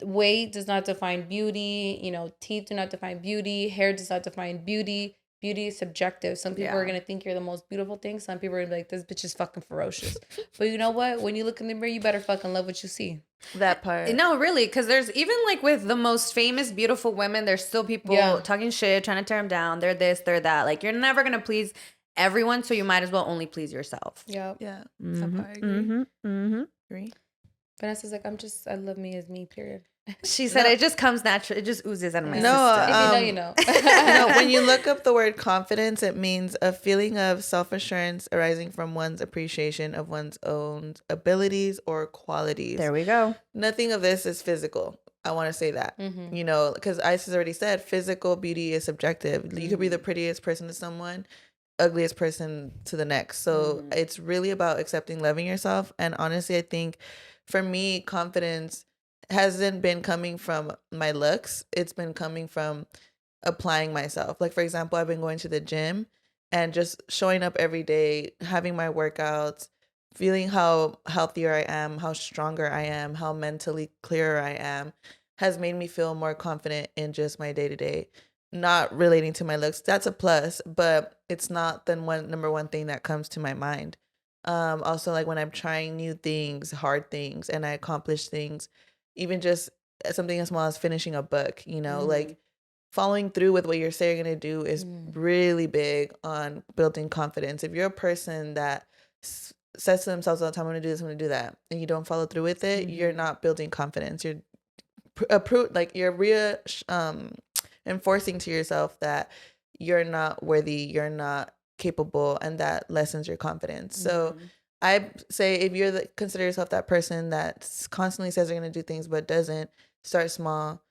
Weight does not define beauty. You know, teeth do not define beauty. Hair does not define beauty. Beauty is subjective. Some people are going to think you're the most beautiful thing. Some people are going to be like, this bitch is fucking ferocious. But you know what? When you look in the mirror, you better fucking love what you see. That part. No, really, because there's even like with the most famous, beautiful women, there's still people talking shit, trying to tear them down. They're this, they're that. Like, you're never going to please everyone, so you might as well only please yourself. Yeah. That part, I agree. Agree. Vanessa's like, I love me as me, period. She said it just comes natural. It just oozes out of my system. If you know, you know. No, when you look up the word confidence, it means a feeling of self-assurance arising from one's appreciation of one's own abilities or qualities. There we go. Nothing of this is physical. I want to say that, you know, because Ice has already said physical beauty is subjective. You could be the prettiest person to someone, ugliest person to the next. So it's really about accepting, loving yourself. And honestly, I think for me, confidence hasn't been coming from my looks. It's been coming from applying myself. Like, for example, I've been going to the gym and just showing up every day, having my workouts, feeling how healthier I am, how stronger I am, how mentally clearer I am, has made me feel more confident in just my day-to-day. Not relating to my looks. That's a plus, but it's not the number one thing that comes to my mind. Also, like when I'm trying new things, hard things, and I accomplish things, even just something as small as finishing a book, you know, like following through with what you're saying you're going to do is really big on building confidence. If you're a person that says to themselves all the time, I'm going to do this, I'm going to do that, and you don't follow through with it, you're not building confidence. You're enforcing to yourself that you're not worthy, you're not capable, and that lessens your confidence. So I say, if you're consider yourself that person that constantly says they're going to do things but doesn't, start small.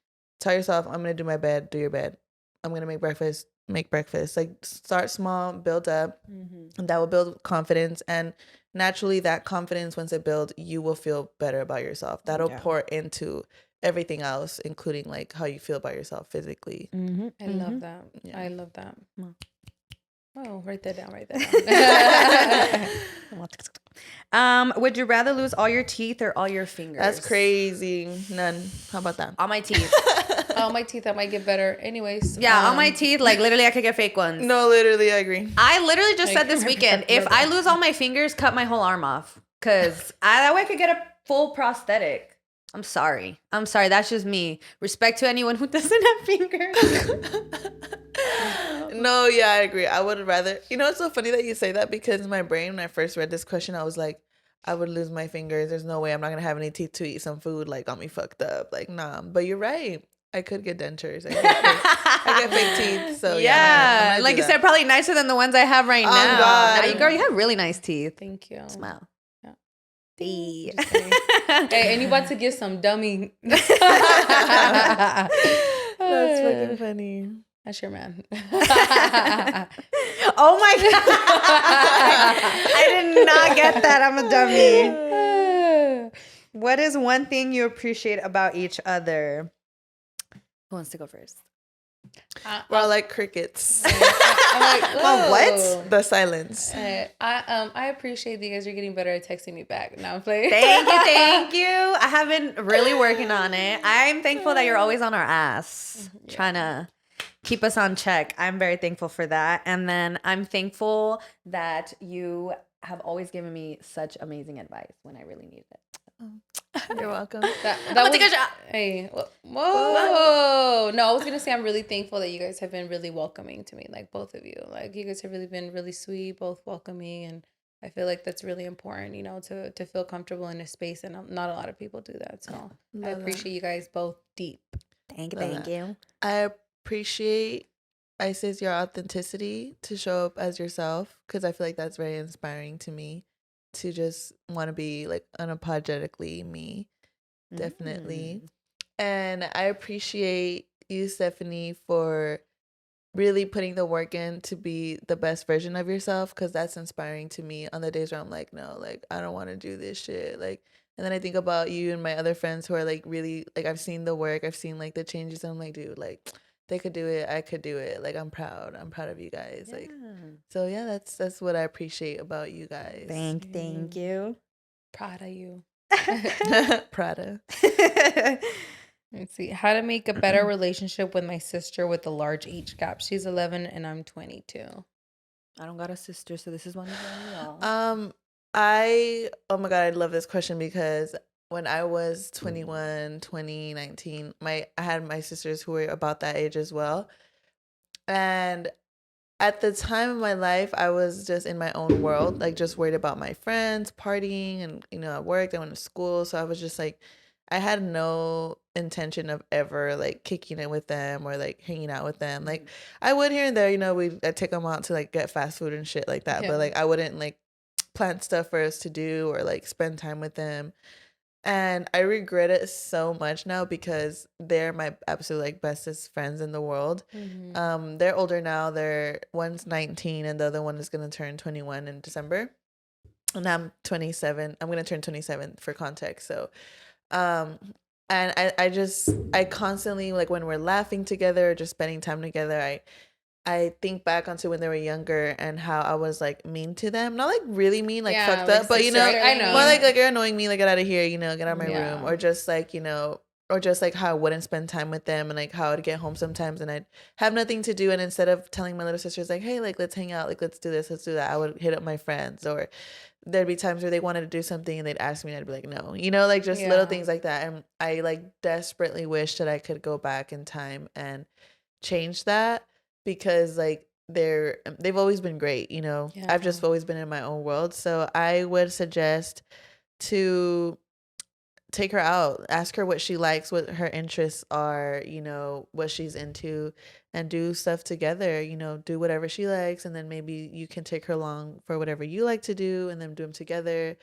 Tell yourself, I'm going to do my bed, do your bed. I'm going to make breakfast. Like, start small, build up, and that will build confidence. And naturally, that confidence, once it builds, you will feel better about yourself. That'll pour into everything else, including like how you feel about yourself physically. I love that. Yeah. I love that. Oh, write that down. Would you rather lose all your teeth or all your fingers? That's crazy. None. How about that? All my teeth. All my teeth, I might get better. Anyways. Yeah, all my teeth, like literally I could get fake ones. No, literally, I agree. I literally just said this weekend, if I lose all my fingers, cut my whole arm off. Because that way I could get a full prosthetic. I'm sorry. That's just me. Respect to anyone who doesn't have fingers. No, yeah, I agree. I would rather, you know, it's so funny that you say that, because in my brain, when I first read this question, I was like, I would lose my fingers. There's no way I'm not going to have any teeth to eat some food. Like, got me fucked up. Like, nah. But you're right. I could get dentures. I get fake teeth. So yeah, like you said, probably nicer than the ones I have right now. God. Girl, you have really nice teeth. Thank you. Smile. Hey, and you about to get some dummy. That's fucking funny. That's your man. Oh my God. I did not get that. I'm a dummy. What is one thing you appreciate about each other? Who wants to go first? We're all like crickets. I'm Mom, what? The silence. I appreciate that you guys are getting better at texting me back. Now I'm playing. Thank you. I have been really working on it. I'm thankful that you're always on our ass, trying to keep us on check. I'm very thankful for that. And then I'm thankful that you have always given me such amazing advice when I really needed it. You're welcome. That was, take a shot. Hey, whoa. No, I was going to say I'm really thankful that you guys have been really welcoming to me, like both of you. Like you guys have really been really sweet, both welcoming. And I feel like that's really important, you know, to feel comfortable in a space. And not a lot of people do that. So I appreciate you guys both deep. Thank you. I appreciate, Isis, your authenticity to show up as yourself, because I feel like that's very inspiring to me, to just want to be like unapologetically me. Definitely. And I appreciate you, Stephanie, for really putting the work in to be the best version of yourself, because that's inspiring to me on the days where I'm like, no, like I don't want to do this shit, like. And then I think about you and my other friends who are like really, like, I've seen the work, I've seen like the changes, and I'm like, dude, like they could do it, I could do it, like I'm proud of you guys. Like, so yeah, that's what I appreciate about you guys. Thank you. Proud of you. Prada. Let's see. How to make a better relationship with my sister with a large age gap. She's 11 and I'm 22. I don't got a sister, so this is one of y'all. Oh my God, I love this question, because when I was 21, 2019, I had my sisters who were about that age as well. And at the time of my life, I was just in my own world, like just worried about my friends, partying, and, you know, I worked, I went to school. So I was just like, I had no intention of ever like kicking it with them or like hanging out with them. Like I would here and there, you know, I'd take them out to like get fast food and shit like that. But like I wouldn't like plan stuff for us to do or like spend time with them. And I regret it so much now, because they're my absolute like bestest friends in the world. They're older now. One's 19 and the other one is gonna turn 21 in December. And I'm 27. I'm gonna turn 27 for context. So and I constantly, like when we're laughing together or just spending time together, I think back onto when they were younger and how I was like mean to them. Not like really mean, like fucked up, but you know, I know. more like you're annoying me, like get out of here, you know, get out of my room. Or just like, you know, or just like how I wouldn't spend time with them, and like how I'd get home sometimes and I'd have nothing to do. And instead of telling my little sisters like, hey, like let's hang out, like let's do this, let's do that, I would hit up my friends. Or there'd be times where they wanted to do something and they'd ask me and I'd be like, no, you know, like just little things like that. And I like desperately wish that I could go back in time and change that, because like they've always been great, you know. I've just always been in my own world. So I would suggest to take her out, ask her what she likes, what her interests are, you know, what she's into, and do stuff together, you know, do whatever she likes. And then maybe you can take her along for whatever you like to do and then do them together.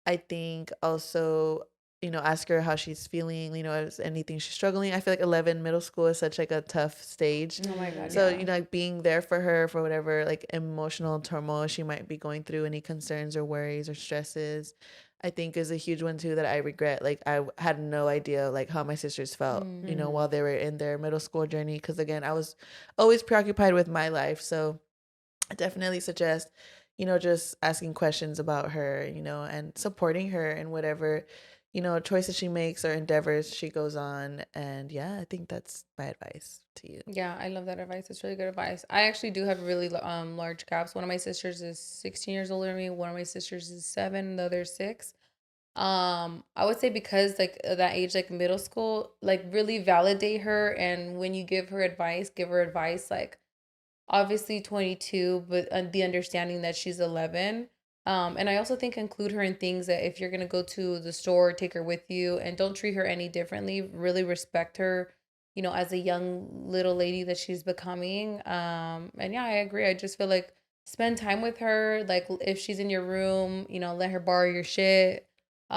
I think also, you know, ask her how she's feeling, you know, is anything she's struggling. I feel like 11, middle school is such like a tough stage. Oh my God. So, you know, like being there for her for whatever like emotional turmoil she might be going through, any concerns or worries or stresses, I think is a huge one too that I regret. Like I had no idea like how my sisters felt, you know, while they were in their middle school journey. Because again, I was always preoccupied with my life. So I definitely suggest, you know, just asking questions about her, you know, and supporting her in whatever, you know, choices she makes or endeavors she goes on. And yeah, I think that's my advice to you. Yeah, I love that advice. It's really good advice. I actually do have really large gaps. One of my sisters is 16 years older than me. One of my sisters is 7. The other 6. I would say because like that age, like middle school, like really validate her. And when you give her advice, like obviously 22, but the understanding that she's 11. And I also think include her in things that if you're going to go to the store, take her with you, and don't treat her any differently. Really respect her, you know, as a young little lady that she's becoming. And yeah, I agree. I just feel like spend time with her. Like if she's in your room, you know, let her borrow your shit. You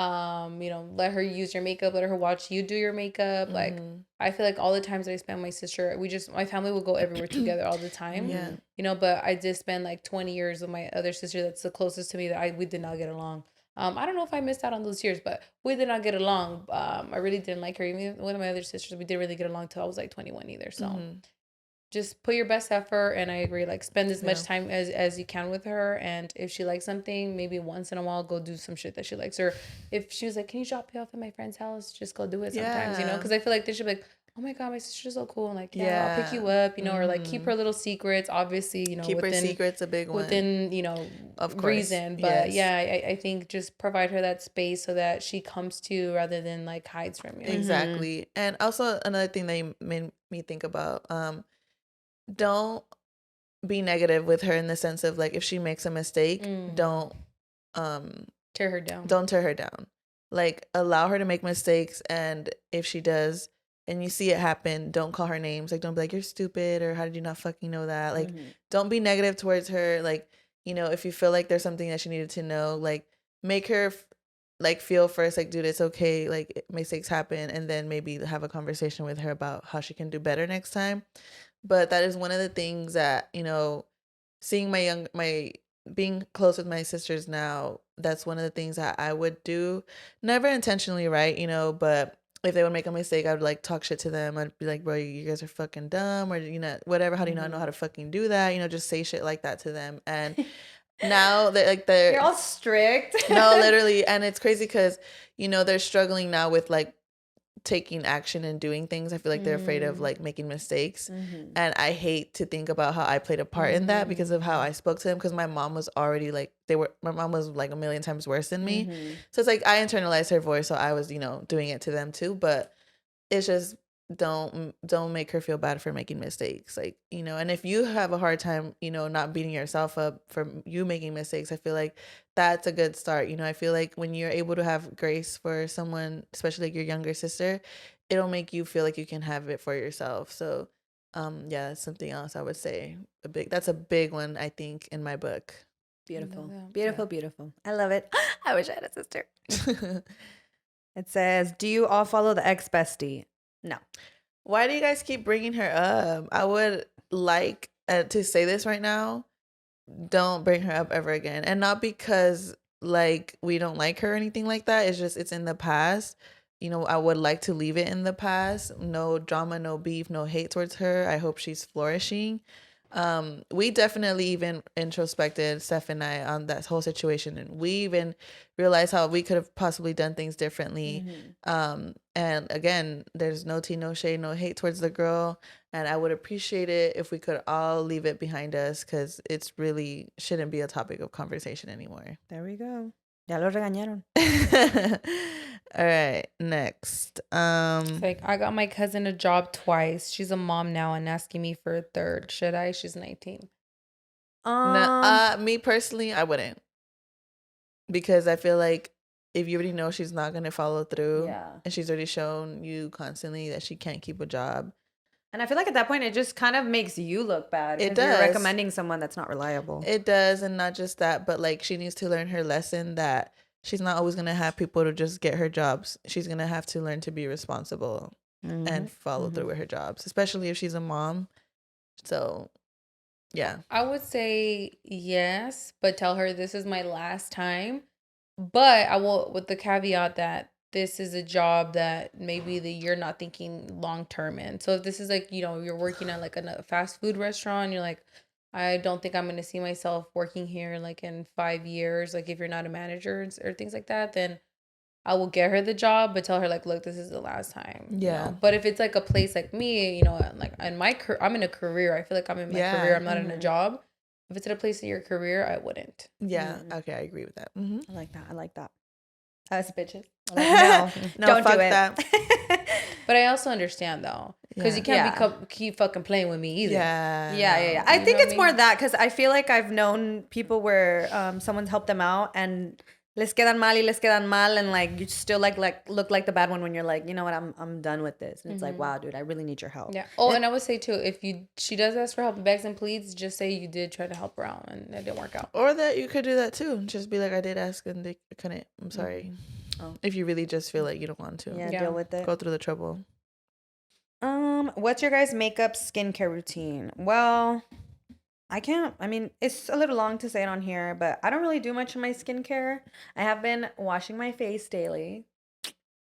know, let her use your makeup, let her watch you do your makeup. Like I feel like all the times that I spend with my sister, my family will go everywhere together all the time. Yeah. You know, but I did spend like 20 years with my other sister that's the closest to me that we did not get along. I don't know if I missed out on those years, but we did not get along. I really didn't like her. Even one of my other sisters, we didn't really get along till I was like 21 either. So just put your best effort. And I agree, like spend as much time as you can with her. And if she likes something, maybe once in a while go do some shit that she likes. Or if she was like, can you drop me off at my friend's house, just go do it sometimes, you know, because I feel like they should be like, oh my god, my sister's so cool, and like I'll pick you up, you know, or like keep her little secrets, obviously, you know, keep her secrets a big one within, you know, of course, reason. But I think just provide her that space so that she comes to you rather than like hides from you. Exactly. And also another thing that you made me think about, don't be negative with her in the sense of like if she makes a mistake, don't tear her down. Don't tear her down. Like allow her to make mistakes, and if she does and you see it happen, don't call her names. Like don't be like, you're stupid, or how did you not fucking know that? Like don't be negative towards her. Like, you know, if you feel like there's something that she needed to know, like make her like feel first like, dude, it's okay, like mistakes happen, and then maybe have a conversation with her about how she can do better next time. But that is one of the things that, you know, seeing my being close with my sisters now, that's one of the things that I would do, never intentionally, right, you know, but if they would make a mistake, I would like talk shit to them. I'd be like, bro, you guys are fucking dumb, or, you know, whatever, how do you not know how to fucking do that, you know, just say shit like that to them. And now they're you're all strict. No, literally. And it's crazy because, you know, they're struggling now with like taking action and doing things. I feel like they're afraid of like making mistakes. And I hate to think about how I played a part in that because of how I spoke to them, because my mom was already like, my mom was like a million times worse than me. So it's like I internalized her voice, so I was, you know, doing it to them too. But it's just don't make her feel bad for making mistakes, like, you know. And if you have a hard time, you know, not beating yourself up for you making mistakes, I feel like that's a good start, you know. I feel like when you're able to have grace for someone, especially like your younger sister, it'll make you feel like you can have it for yourself. So yeah, that's something else I would say. That's a big one, I think, in my book. Beautiful. I love it. I wish I had a sister. It says, do you all follow the ex bestie? No. Why do you guys keep bringing her up? I would like to say this right now. Don't bring her up ever again. And not because like we don't like her or anything like that. It's just, it's in the past. You know, I would like to leave it in the past. No drama, no beef, no hate towards her. I hope she's flourishing. We definitely even introspected, Steph and I, on that whole situation, and we even realized how we could have possibly done things differently. And again, there's no tea, no shade, no hate towards the girl, and I would appreciate it if we could all leave it behind us, because it's really shouldn't be a topic of conversation anymore. There we go. Ya lo regañaron. All right, next. It's like, I got my cousin a job twice. She's a mom now and asking me for a third. Should I? She's 19. No, me personally, I wouldn't, because I feel like if you already know she's not gonna follow through, and she's already shown you constantly that she can't keep a job. And I feel like at that point, it just kind of makes you look bad. It does. You're recommending someone that's not reliable. It does. And not just that, but like she needs to learn her lesson that she's not always going to have people to just get her jobs. She's going to have to learn to be responsible and follow through with her jobs, especially if she's a mom. So, yeah. I would say yes, but tell her this is my last time. But I will, with the caveat that this is a job that maybe you're not thinking long term in. So if this is like, you know, you're working at like a fast food restaurant, you're like, I don't think I'm going to see myself working here like in 5 years. Like if you're not a manager or things like that, then I will get her the job, but tell her like, look, this is the last time. Yeah. You know? But if it's like a place like me, you know, like in I'm in a career. I feel like I'm in my career. I'm not in a job. If it's at a place in your career, I wouldn't. Yeah. Okay. I agree with that. I like that. Us bitches. Like, no, don't fuck do it. That. But I also understand though, because you can't keep fucking playing with me either. Yeah. I think it's more that, because I feel like I've known people where someone's helped them out and les quedan mal, and like you still like look like the bad one when you're like, you know what, I'm done with this. And it's like, wow, dude, I really need your help. Yeah. Oh, and I would say too, if she does ask for help and begs and pleads, just say you did try to help her out and it didn't work out. Or that you could do that too. Just be like, I did ask and they couldn't. I'm sorry. Oh. If you really just feel like you don't want to. Yeah, deal with it. Go through the trouble. What's your guys' makeup skincare routine? Well, I mean, it's a little long to say it on here, but I don't really do much of my skincare. I have been washing my face daily,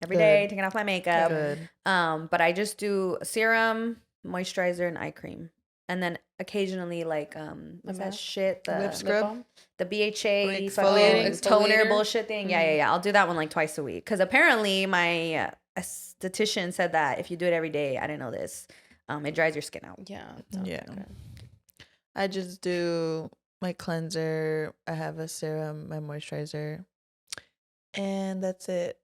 every day, taking off my makeup. Good. But I just do serum, moisturizer, and eye cream. and then occasionally like what's that shit? Lip scrub? The BHA Like fucking exfoliating? toner Exfoliator? bullshit thing. Yeah. I'll do that one like twice a week because apparently my esthetician said that if you do it every day, I didn't know this, it dries your skin out. Yeah. Yeah. I just do my cleanser. I have a serum, my moisturizer, and that's it.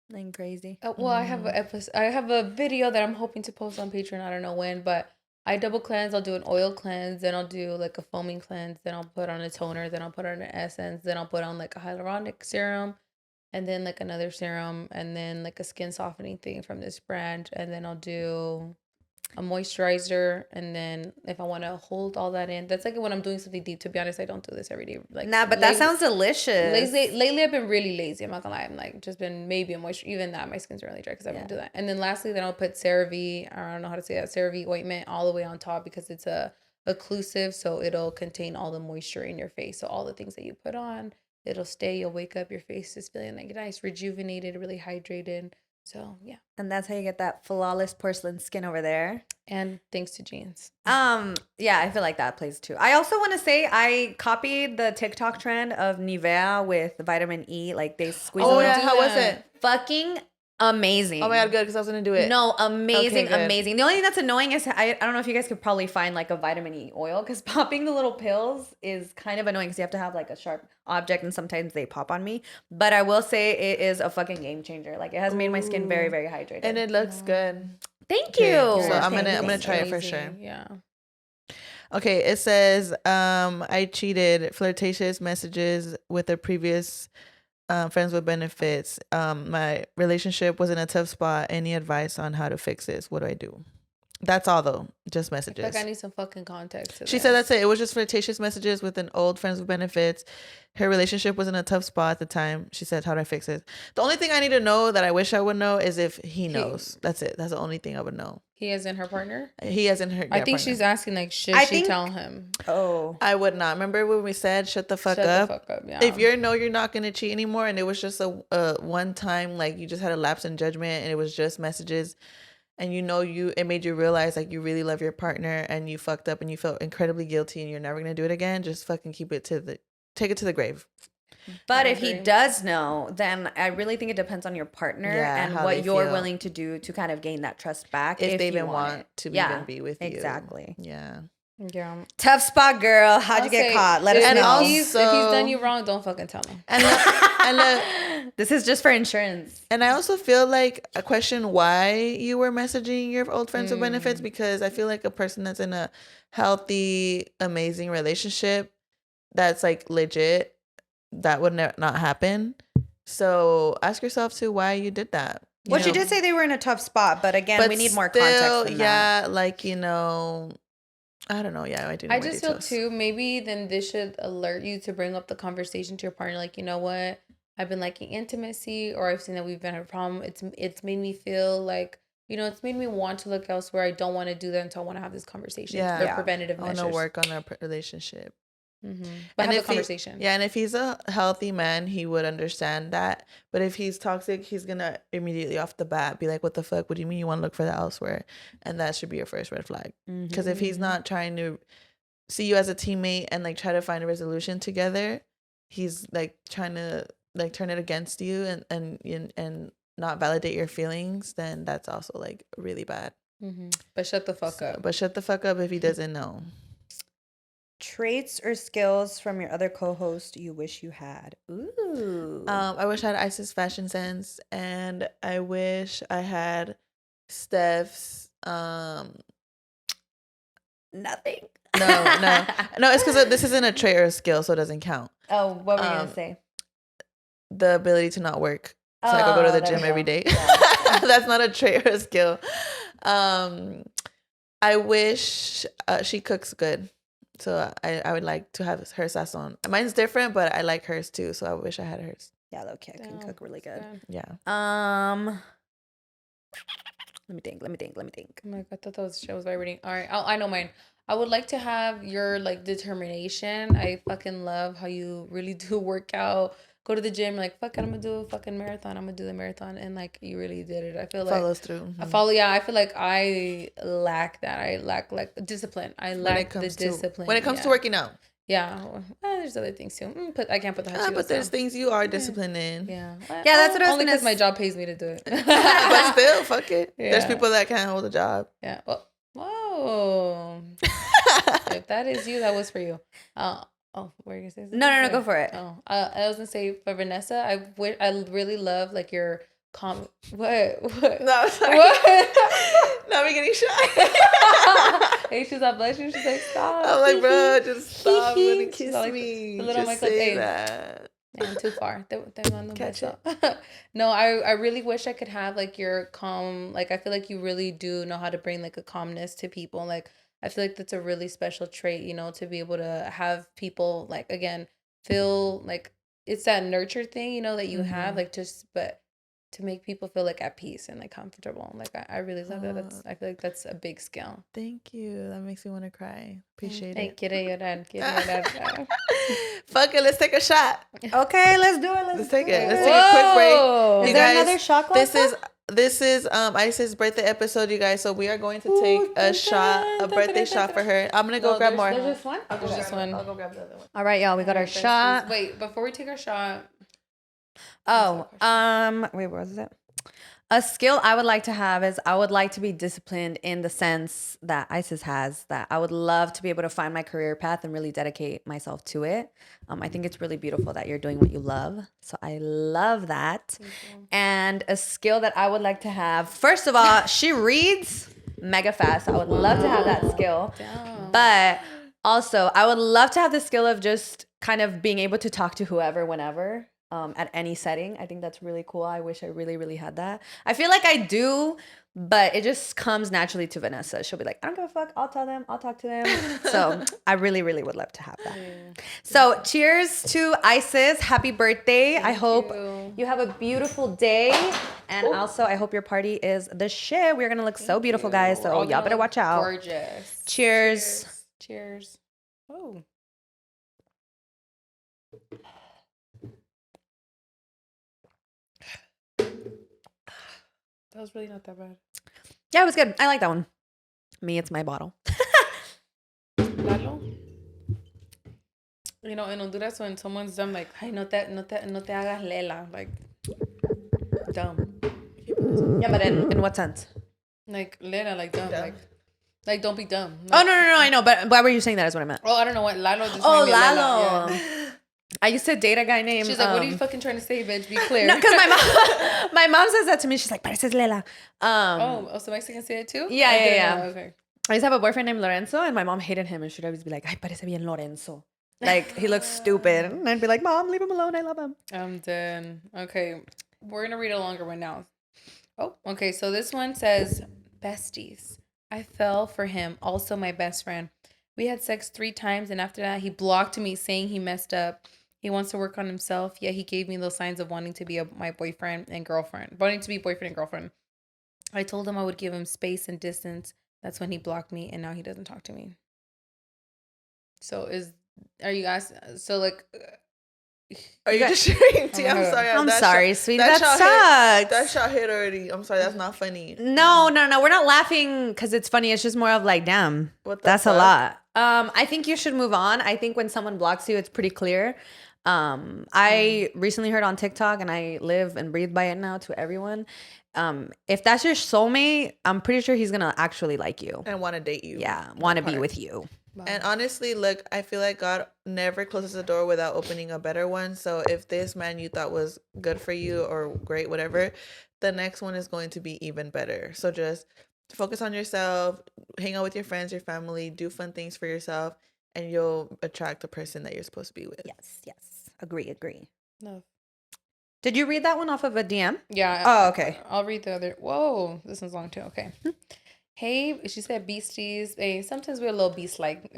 Nothing crazy. Well, I have a episode. I have a video that I'm hoping to post on Patreon. I don't know when, but I double cleanse. I'll do an oil cleanse, then I'll do like a foaming cleanse, then I'll put on a toner, then I'll put on an essence, then I'll put on like a hyaluronic serum, and then like another serum, and then like a skin softening thing from this brand, and then I'll do a moisturizer, and then if I want to hold all that in, that's like when I'm doing something deep. To be honest, I don't do this every day. Like But that sounds delicious. Lately, I've been really lazy. I'm not gonna lie. I'm like just been maybe a moisture. Even that, my skin's really dry because I don't do that. And then lastly, then I'll put CeraVe. I don't know how to say that. CeraVe ointment all the way on top because it's a occlusive, so it'll contain all the moisture in your face. So all the things that you put on, it'll stay. You'll wake up, your face is feeling like nice, rejuvenated, really hydrated. So yeah. And that's how you get that flawless porcelain skin over there. And thanks to jeans. Yeah, I feel like that plays too. I also want to say I copied the TikTok trend of Nivea with vitamin E. Like they squeeze. Oh yeah, how was it? Fucking amazing. Oh my god, good, because I was gonna do it. No, amazing, Okay, amazing. The only thing that's annoying is I don't know if you guys could probably find like a vitamin E oil because popping the little pills is kind of annoying because you have to have like a sharp object and sometimes they pop on me. But I will say it is a fucking game changer. Like it has made my skin very, very hydrated. And it looks good. Thank you. So I'm gonna try it for sure. Yeah. Okay, it says I cheated. Flirtatious messages with a previous friends with benefits. My relationship was in a tough spot. Any advice on how to fix this? What do I do? That's all though. Just messages. I feel like I need some fucking context. She said that's it. It was just flirtatious messages with an old friends with benefits. Her relationship was in a tough spot at the time. She said, how do I fix it? The only thing I need to know that I wish I would know is if he knows. That's it. That's the only thing I would know. He is in her partner? He has in her I think partner. she's asking like, should she tell him? Oh. I would not. Remember when we said shut the fuck up? Shut the fuck up, yeah. If you're not going to cheat anymore and it was just a one time, like you just had a lapse in judgment and it was just messages and it made you realize like you really love your partner and you fucked up and you felt incredibly guilty and you're never going to do it again, just fucking take it to the grave. But if he does know, then I really think it depends on your partner and what you're willing to do to kind of gain that trust back. If they even want to even be with you. Exactly. Yeah. Yeah. Tough spot, girl. How'd you get caught? Let us know. If he's done you wrong, don't fucking tell him. And this is just for insurance. And I also feel like I question why you were messaging your old friends with benefits, because I feel like a person that's in a healthy, amazing relationship that's like legit, that would not happen. So ask yourself too why you did that. You did say they were in a tough spot, but again, we need more context than that. Yeah, like, I don't know. Yeah, I do. I just feel too, maybe then this should alert you to bring up the conversation to your partner. Like, you know what? I've been liking intimacy, or I've seen that we've been having a problem. It's made me feel like, it's made me want to look elsewhere. I don't want to do that until I want to have this conversation. Yeah. The preventative measures. I want to work on our relationship. Mm-hmm. But have a conversation. And if he's a healthy man, he would understand that. But if he's toxic, he's gonna immediately off the bat be like, "What the fuck? What do you mean you want to look for that elsewhere?" And that should be your first red flag. Because if he's not trying to see you as a teammate and like try to find a resolution together, he's like trying to like turn it against you and not validate your feelings. Then that's also like really bad. Mm-hmm. But shut the fuck up. But shut the fuck up if he doesn't know. Traits or skills from your other co-host you wish you had? Ooh. I wish I had Isis fashion sense, and I wish I had Steph's nothing. No. It's because this isn't a trait or a skill, so it doesn't count. Oh, what were you gonna say? The ability to not work, so I could go to the gym every day. Yeah. That's not a trait or a skill. I wish she cooks good. So I would like to have her sazon. Mine's different, but I like hers too. So I wish I had hers. Yeah, low-key, I can cook really good. Yeah. Let me think. Oh my God, I thought that was vibrating. All right, I know mine. I would like to have your like determination. I fucking love how you really do work out. go to the gym, like, fuck it, I'm gonna do a fucking marathon. I'm gonna do the marathon, and like you really did it. I feel like follows through. I feel like I lack that. I lack like discipline. I lack the discipline when it comes to working out. Yeah, well, there's other things too. But I can't put the hot but there's things you are disciplined in. Yeah, that's what I was only because my job pays me to do it. But still, fuck it. Yeah. There's people that can't hold a job. Yeah. Well, whoa. If that is you, that was for you. What were you gonna say? Something? No, go for it. I was gonna say for Vanessa, I really love like your what? No, sorry. What? Now we're getting shy. Hey, she's not blushing. She's like, stop. I'm like, bro, just stop. Let kiss like, me. The little just Michael, say that. I'm too far. Catch it. No, I really wish I could have like your calm. Like I feel like you really do know how to bring like a calmness to people. Like I feel like that's a really special trait, you know, to be able to have people like again feel like it's that nurture thing, you know, that you have like but to make people feel like at peace and like comfortable. Like I really love that. I feel like that's a big skill. Thank you. That makes me want to cry. Appreciate it. Quiere llorar. Fuck it. Let's take a shot. Okay, let's do it. Let's take it. Let's take a quick break. Is there another shot glass? This is Ice's birthday episode, you guys. So we are going to take a birthday shot for her. I'm gonna go grab more. There's just one. There's just one. I'll go grab the other one. All right, y'all. We got our shot. Wait, before we take our shot. Wait, what was it? A skill I would like to have is I would like to be disciplined in the sense that ISIS has, that I would love to be able to find my career path and really dedicate myself to it. I think it's really beautiful that you're doing what you love. So I love that. And a skill that I would like to have, first of all, she reads mega fast. I would love to have that skill. Damn. But also, I would love to have the skill of just kind of being able to talk to whoever, whenever. At any setting. I think that's really cool. I wish I really, really had that. I feel like I do, but it just comes naturally to Vanessa. She'll be like, I don't give a fuck. I'll tell them. I'll talk to them. So I really, really would love to have that. So cheers to Isis. Happy birthday. I hope you have a beautiful day. And also, I hope your party is the shit. We're going to look so beautiful, guys. So y'all better watch out. Gorgeous. Cheers. Cheers. Oh. That was really not that bad. Yeah, it was good. I like that one. Me, it's my bottle. Lalo? You know, in Honduras, when someone's dumb, like, ay, no te hagas lela. Like, dumb. Yeah, but in what sense? Like, lela, like dumb. Like don't be dumb. Like, oh, no, I know. But why were you saying that is what I meant. Oh, I don't know what. Lalo just made me Lalo. Yeah. I used to date a guy named... She's like, what are you fucking trying to say, bitch? Be clear. No, because my mom says that to me. She's like, pareces Lela. So Mexicans say it too? Yeah. Okay. I used to have a boyfriend named Lorenzo, and my mom hated him, and she'd always be like, ay, parece bien Lorenzo. Like, he looks stupid. And I'd be like, Mom, leave him alone. I love him. I'm done. Okay. We're going to read a longer one now. Oh, okay. So this one says, Besties. I fell for him, also my best friend. We had sex 3 times, and after that, he blocked me, saying he messed up. He wants to work on himself. Yeah, he gave me those signs of wanting to be my boyfriend and girlfriend. Wanting to be boyfriend and girlfriend. I told him I would give him space and distance. That's when he blocked me, and now he doesn't talk to me. So are you guys? So like, are you just sharing tea? I'm sorry. I'm sorry, sweetie. That sucks. That shot hit already. I'm sorry. That's not funny. No. We're not laughing because it's funny. It's just more of like, damn, that's a lot. I think you should move on. I think when someone blocks you, it's pretty clear. I recently heard on TikTok, and I live and breathe by it now to everyone. If that's your soulmate, I'm pretty sure he's gonna actually like you and want to date you. Yeah, want to be with you. Wow. And honestly, look, I feel like God never closes the door without opening a better one. So if this man you thought was good for you or great, whatever, the next one is going to be even better. So just focus on yourself, hang out with your friends, your family, do fun things for yourself, and you'll attract the person that you're supposed to be with. Yes. Agree. No. Did you read that one off of a DM? Yeah. Oh, okay. I'll read the other. Whoa, this one's long too. Okay. Hey, she said Beasties. Hey, sometimes we're a little beast-like.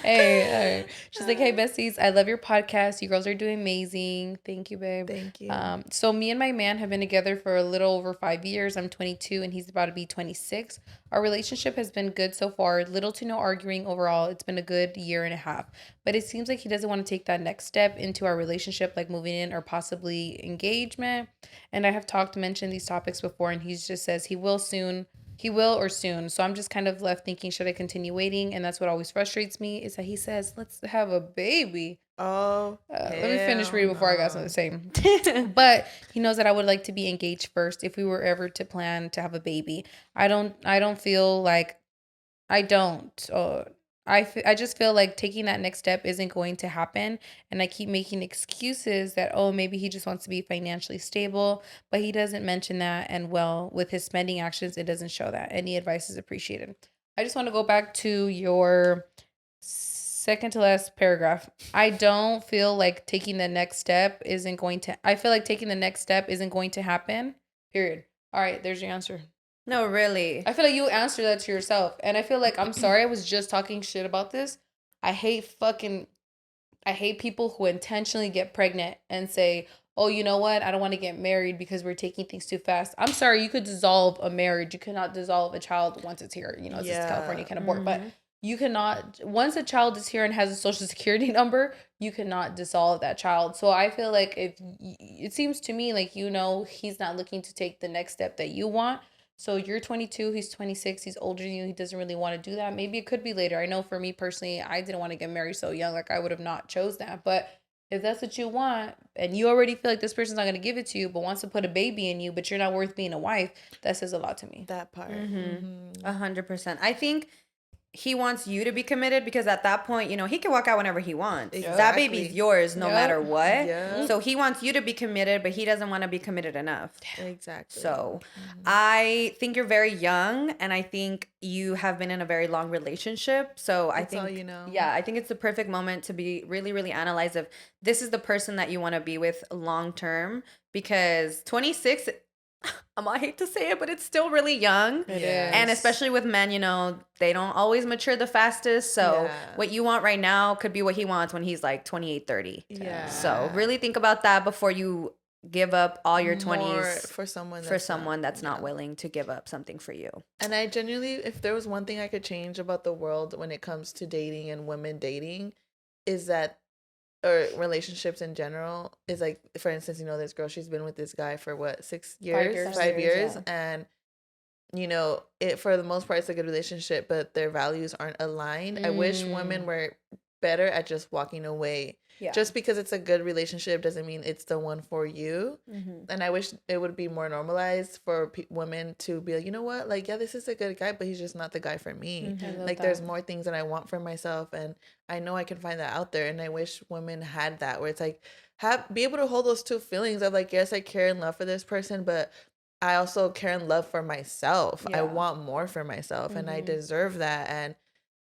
Hey. She's like, hey, Besties, I love your podcast. You girls are doing amazing. Thank you, babe. Thank you. So me and my man have been together for a little over 5 years. I'm 22 and he's about to be 26. Our relationship has been good so far. Little to no arguing overall. It's been a good year and a half. But it seems like he doesn't want to take that next step into our relationship, like moving in or possibly engagement. And I have mentioned these topics before, and he just says he will soon. He will or soon. So I'm just kind of left thinking, should I continue waiting? And that's what always frustrates me, is that he says, let's have a baby. Oh, let me finish reading before I got something to say. But he knows that I would like to be engaged first if we were ever to plan to have a baby. I don't feel like I don't. I just feel like taking that next step isn't going to happen. And I keep making excuses that, oh, maybe he just wants to be financially stable. But he doesn't mention that. And well, with his spending actions, it doesn't show that. Any advice is appreciated. I just want to go back to your second to last paragraph. I don't feel like taking the next step isn't going to, I feel like taking the next step isn't going to happen. Period. All right, there's your answer. No, really. I feel like you answer that to yourself. And I feel like, I'm sorry, I was just talking shit about this. I hate people who intentionally get pregnant and say, oh, you know what? I don't want to get married because we're taking things too fast. I'm sorry, you could dissolve a marriage. You cannot dissolve a child once it's here. You know, it's just California, you can abort. But you cannot, once a child is here and has a social security number, you cannot dissolve that child. So I feel like it seems to me like, you know, he's not looking to take the next step that you want. So you're 22, he's 26, he's older than you, he doesn't really want to do that. Maybe it could be later. I know for me personally, I didn't want to get married so young. Like, I would have not chose that. But if that's what you want, and you already feel like this person's not going to give it to you, but wants to put a baby in you, but you're not worth being a wife, that says a lot to me. That part. 100%. I think he wants you to be committed, because at that point, you know, he can walk out whenever he wants. Exactly. That baby's yours no matter what. Yep. So he wants you to be committed, but he doesn't want to be committed enough. Exactly. So I think you're very young, and I think you have been in a very long relationship. So I think, all you know. Yeah, I think it's the perfect moment to be really, really analyze if this is the person that you want to be with long term, because 26, I hate to say it, but it's still really young. It is. And especially with men, you know, they don't always mature the fastest. So what you want right now could be what he wants when he's like 28, 30. Yeah. So really think about that before you give up all your 20s for someone that's not willing to give up something for you. And I genuinely, if there was one thing I could change about the world when it comes to dating and women dating, is that, or relationships in general, is like, for instance, you know, this girl, she's been with this guy for what, 6 years? 5 years. Yeah. And, you know, it, for the most part, it's a good relationship, but their values aren't aligned. I wish women were better at just walking away. Yeah. Just because it's a good relationship doesn't mean it's the one for you. And I wish it would be more normalized for women to be like, you know what, like, yeah, this is a good guy, but he's just not the guy for me. Like, there's more things that I want for myself, and I know I can find that out there. And I wish women had that, where it's like, be able to hold those two feelings of like, yes, I care and love for this person, but I also care and love for myself. I want more for myself, and I deserve that. And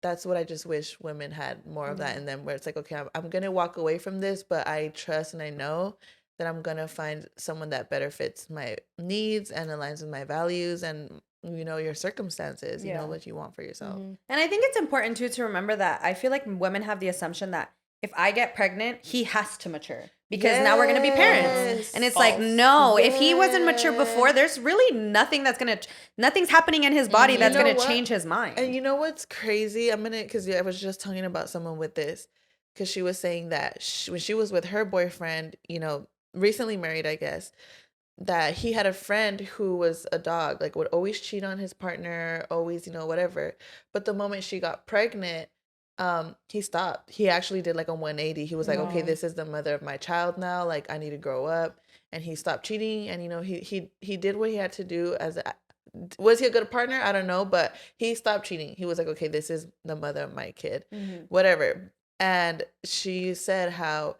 that's what I just wish women had more of that in them, where it's like, okay, I'm going to walk away from this, but I trust and I know that I'm going to find someone that better fits my needs and aligns with my values and, you know, your circumstances, you know, what you want for yourself. And I think it's important too to remember that I feel like women have the assumption that if I get pregnant, he has to mature, because now we're going to be parents. And it's like, no, if he wasn't mature before, there's really nothing nothing's happening in his body that's going to change his mind. And you know what's crazy? because I was just talking about someone with this, because she was saying that when she was with her boyfriend, you know, recently married, I guess, that he had a friend who was a dog, like would always cheat on his partner, always, you know, whatever. But the moment she got pregnant, he stopped. He actually did like a 180. He was like, okay, this is the mother of my child now. Like, I need to grow up. And he stopped cheating. And, you know, he did what he had to do was he a good partner? I don't know. But he stopped cheating. He was like, okay, this is the mother of my kid, whatever. And she said how,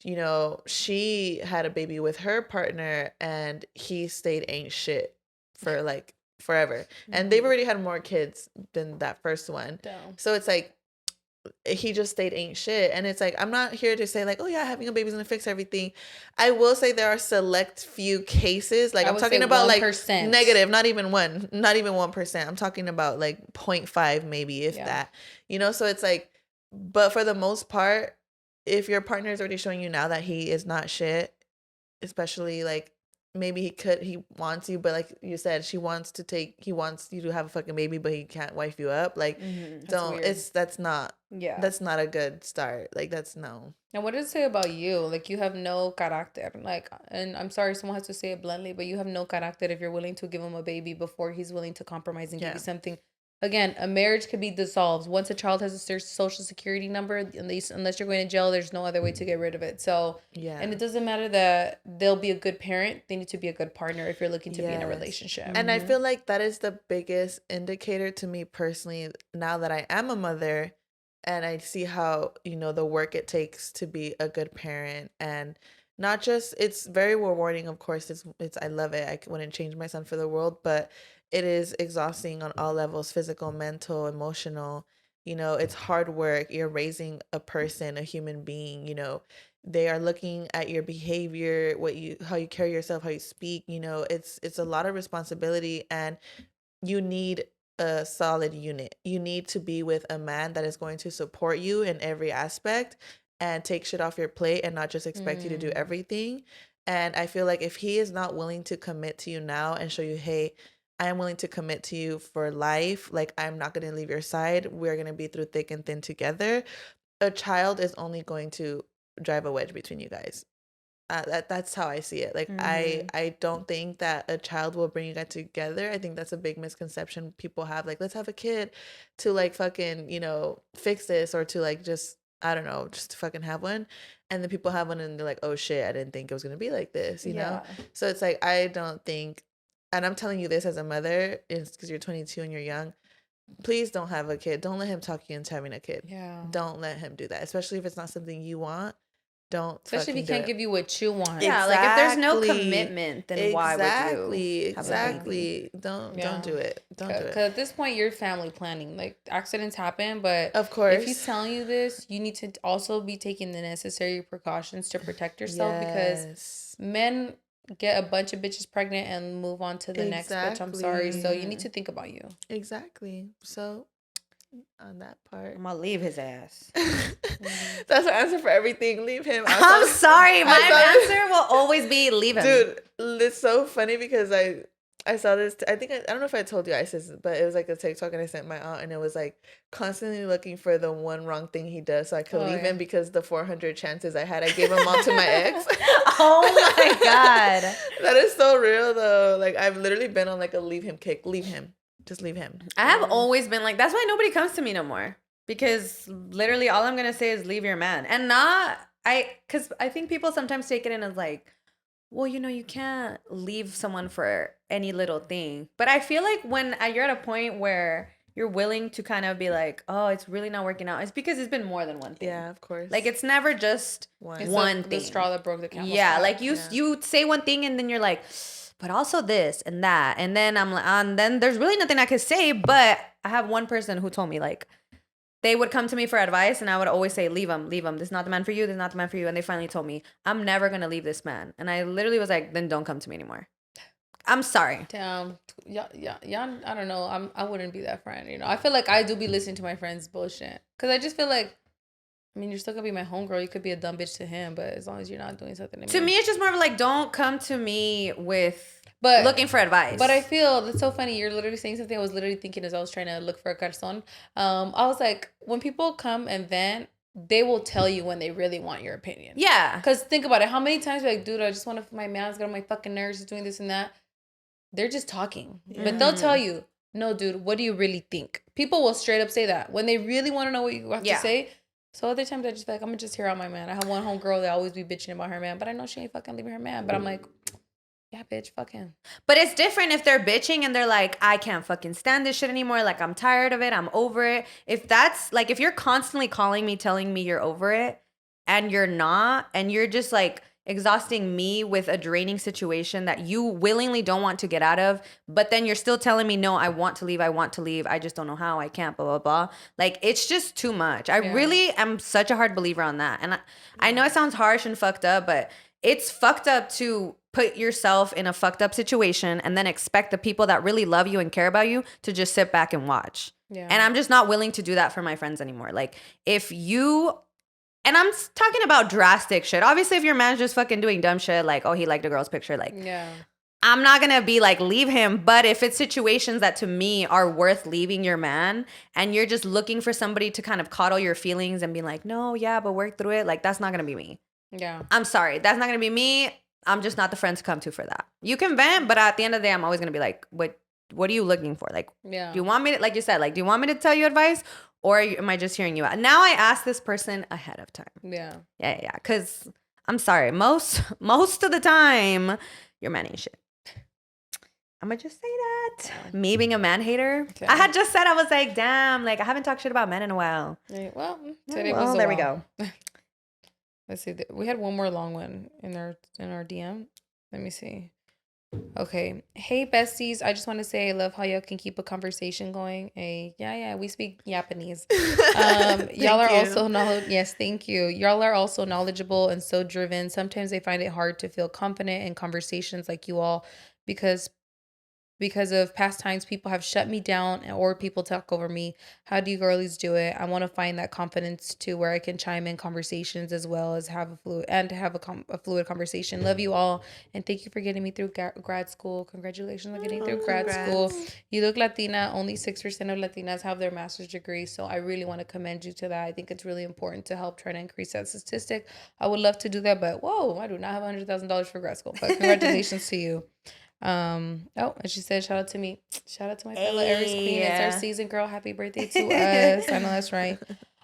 you know, she had a baby with her partner and he stayed ain't shit for like forever. And they've already had more kids than that first one. Damn. So it's like, he just stayed ain't shit. And it's like, I'm not here to say like, oh yeah, having a baby's gonna fix everything. I will say there are select few cases, like I'm talking about 1%. Like negative, not even 1%. I'm talking about like 0.5 maybe, if that, you know. So it's like, but for the most part, if your partner is already showing you now that he is not shit, especially like maybe he wants you, but like you said, he wants you to have a fucking baby, but he can't wife you up. Like, that's not a good start. Like, that's no. And what does it say about you? Like, you have no character. Like, and I'm sorry, someone has to say it bluntly, but you have no character if you're willing to give him a baby before he's willing to compromise and give you something. Again, a marriage could be dissolved. Once a child has a social security number, unless you're going to jail, there's no other way to get rid of it. So, and it doesn't matter that they'll be a good parent. They need to be a good partner if you're looking to be in a relationship. And I feel like that is the biggest indicator to me personally, now that I am a mother and I see how, the work it takes to be a good parent. And not just, it's very rewarding, of course. It's I love it. I wouldn't change my son for the world, but it is exhausting on all levels, physical, mental, emotional. It's hard work. You're raising a person, a human being. They are looking at your behavior, how you carry yourself, how you speak. It's a lot of responsibility, and you need a solid unit. You need to be with a man that is going to support you in every aspect and take shit off your plate and not just expect you to do everything. And I feel like if he is not willing to commit to you now and show you, hey, I am willing to commit to you for life. Like, I'm not going to leave your side. We're going to be through thick and thin together. A child is only going to drive a wedge between you guys. That's how I see it. Like, I don't think that a child will bring you guys together. I think that's a big misconception people have. Like, let's have a kid to like fucking, fix this, or to like just, I don't know, just to fucking have one. And then people have one and they're like, oh shit, I didn't think it was going to be like this, you know? So it's like, I don't think, and I'm telling you this as a mother, it's because you're 22 and you're young. Please don't have a kid. Don't let him talk you into having a kid. Yeah. Don't let him do that, especially if it's not something you want. Don't. Especially if he can't give you what you want. Yeah, like if there's no commitment, then why would you? Exactly. Don't do it. Don't do it. Because at this point, you're family planning. Like, accidents happen, but of course, if he's telling you this, you need to also be taking the necessary precautions to protect yourself, because men get a bunch of bitches pregnant and move on to the next bitch. I'm sorry. So you need to think about you. Exactly. So on that part, I'm gonna leave his ass. That's our answer for everything. Leave him. I'm sorry. My answer will always be leave him. Dude, it's so funny because I saw this. I don't know if I told you ISIS, but it was like a TikTok, and I sent my aunt, and it was like constantly looking for the one wrong thing he does so I could leave him, because the 400 chances I had, I gave them all to my ex. Oh my God. That is so real though. Like, I've literally been on like a leave him kick. Leave him. Just leave him. I have always been like, that's why nobody comes to me no more. Because literally all I'm going to say is leave your man. And because I think people sometimes take it in as like, well, you can't leave someone for any little thing. But I feel like when you're at a point where you're willing to kind of be like, oh, it's really not working out, it's because it's been more than one thing. Yeah, of course. Like, it's never just one thing. The straw that broke the camel's back. Yeah, like you say one thing and then you're like, but also this and that. And then I'm like, and then there's really nothing I could say. But I have one person who told me, like, they would come to me for advice and I would always say, leave him. This is not the man for you. This is not the man for you. And they finally told me, I'm never going to leave this man. And I literally was like, then don't come to me anymore. I'm sorry. Damn. Yeah. I don't know. I wouldn't be that friend. I feel like I do be listening to my friends' bullshit. Because I just feel like, I mean, you're still going to be my homegirl. You could be a dumb bitch to him, but as long as you're not doing something to me, it's just more of like, don't come to me with looking for advice. But I feel that's so funny. You're literally saying something I was literally thinking as I was trying to look for a calzón. I was like, when people come and vent, they will tell you when they really want your opinion. Yeah. Because think about it. How many times you're like, dude, I just want to, my man's got on my fucking nerves. He's doing this and that. They're just talking. Yeah. But they'll tell you, no, dude, what do you really think? People will straight up say that when they really want to know what you have to say. So other times I just feel like, I'm going to just hear out my man. I have one homegirl that always be bitching about her man, but I know she ain't fucking leaving her man. But I'm like, yeah, bitch, fuck him. But it's different if they're bitching and they're like, I can't fucking stand this shit anymore. Like, I'm tired of it. I'm over it. If that's, like, if you're constantly calling me, telling me you're over it, and you're not, and you're just, like, exhausting me with a draining situation that you willingly don't want to get out of, but then you're still telling me, no, I want to leave. I just don't know how. I can't, blah, blah, blah. Like, it's just too much. I really am such a hard believer on that. And I know it sounds harsh and fucked up, but it's fucked up to put yourself in a fucked up situation and then expect the people that really love you and care about you to just sit back and watch. Yeah. And I'm just not willing to do that for my friends anymore. Like, if you And I'm talking about drastic shit. Obviously, if your man's just fucking doing dumb shit, like, oh, he liked a girl's picture, like, yeah. I'm not going to be like, leave him. But if it's situations that to me are worth leaving your man and you're just looking for somebody to kind of coddle your feelings and be like, no, yeah, but work through it. Like, that's not going to be me. Yeah. I'm sorry. That's not going to be me. I'm just not the friend to come to for that. You can vent, but at the end of the day, I'm always going to be like, what are you looking for? Like, yeah. do you want me to, like you said, like, do you want me to tell you advice or am I just hearing you out? Now I ask this person ahead of time. Yeah. Yeah. Because I'm sorry. Most of the time, your man ain't shit. I'm gonna just say that. Me being a man hater. Okay. I had just said, I was like, damn, like I haven't talked shit about men in a while. Yeah, well, today was there we go. Let's see. We had one more long one in our DM. Let me see. Okay. Hey, besties. I just want to say I love how y'all can keep a conversation going. Hey, yeah. We speak Japanese. Y'all are also yes, thank you. Y'all are also knowledgeable and so driven. Sometimes I find it hard to feel confident in conversations like you all because of past times people have shut me down or people talk over me. How do you girlies do it? I want to find that confidence too, where I can chime in conversations as well as have a fluid conversation. Love you all. And thank you for getting me through grad school. Congratulations on getting through grad school. You look Latina. Only 6% of Latinas have their master's degree. So I really want to commend you to that. I think it's really important to help try to increase that statistic. I would love to do that, but whoa, I do not have $100,000 for grad school, but congratulations to you. And she said, shout out to me. Shout out to my fellow Aries queen. It's our season, girl. Happy birthday to us. I know that's right.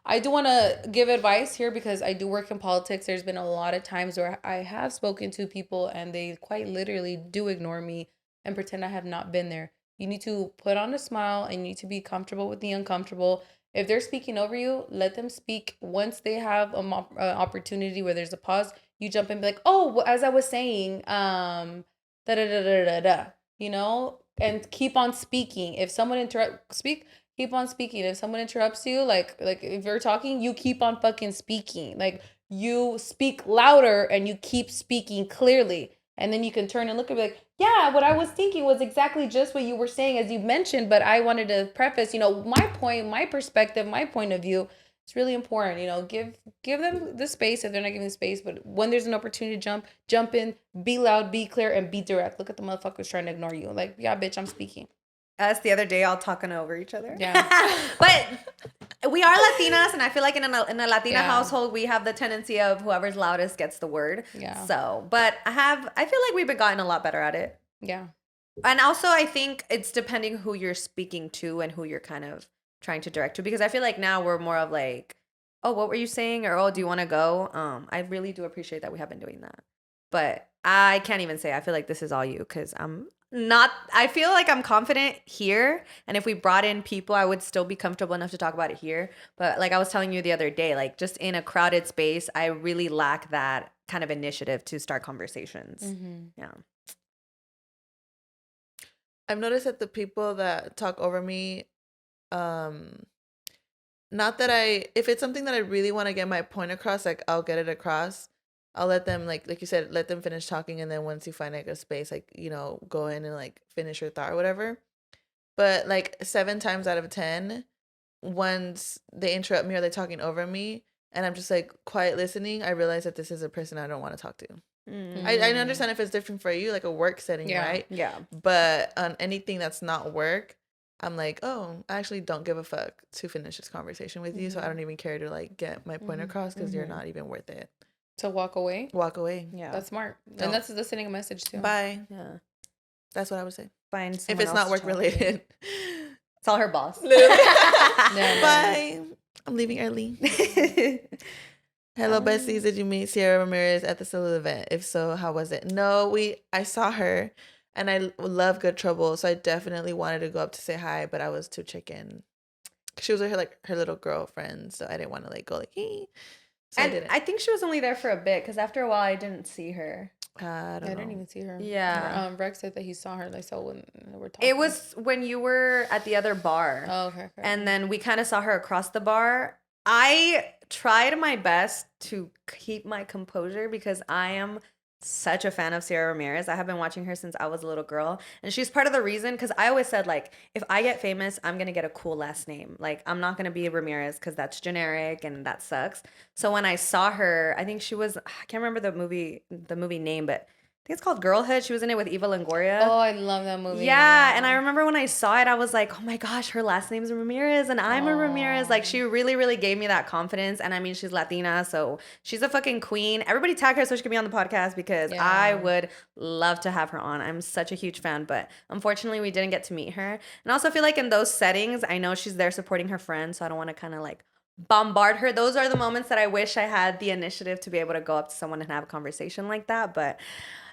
I do want to give advice here because I do work in politics. There's been a lot of times where I have spoken to people and they quite literally do ignore me and pretend I have not been there. You need to put on a smile and you need to be comfortable with the uncomfortable. If they're speaking over you, let them speak. Once they have an opportunity where there's a pause, you jump in and be like, oh, as I was saying, you know, and keep on speaking. If someone keep on speaking. If someone interrupts you, like if you're talking, you keep on fucking speaking. Like you speak louder and you keep speaking clearly. And then you can turn and look and be like, yeah, what I was thinking was exactly just what you were saying as you mentioned, but I wanted to preface, you know, my point, my perspective, my point of view. It's really important, you know, give them the space if they're not giving the space. But when there's an opportunity to jump in, be loud, be clear, and be direct. Look at the motherfuckers trying to ignore you. Like, yeah, bitch, I'm speaking. Us the other day, all talking over each other. Yeah. But we are Latinas, and I feel like in a Latina household, we have the tendency of whoever's loudest gets the word. Yeah. So, but I feel like we've gotten a lot better at it. Yeah. And also, I think it's depending who you're speaking to and who you're kind of trying to direct to, because I feel like now we're more of like, oh, what were you saying? Or, oh, do you want to go? I really do appreciate that we have been doing that. But I can't even say, I feel like this is all you, because I feel like I'm confident here. And if we brought in people, I would still be comfortable enough to talk about it here. But like I was telling you the other day, like just in a crowded space, I really lack that kind of initiative to start conversations. Mm-hmm. Yeah. I've noticed that the people that talk over me, not that if it's something that I really want to get my point across, like I'll get it across. I'll let them, like you said, let them finish talking. And then once you find like a space, like, you know, go in and like finish your thought or whatever. But like 7 times out of 10, once they interrupt me or they're talking over me and I'm just like quiet listening, I realize that this is a person I don't want to talk to. Mm-hmm. I understand if it's different for you, like a work setting, right? Yeah. But on anything that's not work, I'm like, oh, I actually don't give a fuck to finish this conversation with you. So I don't even care to like get my point across because you're not even worth it. To walk away? Walk away. Yeah. That's smart. No. And that's sending a message too. Bye. Yeah. That's what I would say. Find if it's not work related. Tell her boss. Bye. I'm leaving early. Hello, besties. Did you meet Cierra Ramirez at the solo event? If so, how was it? No, I saw her and I love Good Trouble. So I definitely wanted to go up to say hi, but I was too chicken. She was with her little girlfriend. So I didn't want to like go like, hey. So and I think she was only there for a bit because after a while I didn't see her. I didn't even see her. Yeah. Rex said that he saw her. Like, so when we were talking. It was when you were at the other bar. Oh, okay. And then we kind of saw her across the bar. I tried my best to keep my composure because I am such a fan of Cierra Ramirez. I have been watching her since I was a little girl. And she's part of the reason, because I always said, like, if I get famous, I'm going to get a cool last name. Like, I'm not going to be Ramirez because that's generic and that sucks. So when I saw her, I think she was, I can't remember the movie name, but I think it's called Girlhood. She was in it with Eva Longoria. Oh, I love that movie. Yeah, and I remember when I saw it, I was like, oh my gosh, her last name's Ramirez and I'm a Ramirez. Like, she really, really gave me that confidence. And I mean, she's Latina, so she's a fucking queen. Everybody tag her so she can be on the podcast because I would love to have her on. I'm such a huge fan, but unfortunately, we didn't get to meet her. And I also feel like in those settings, I know she's there supporting her friends, so I don't want to kind of like bombard her. Those are the moments that I wish I had the initiative to be able to go up to someone and have a conversation like that, but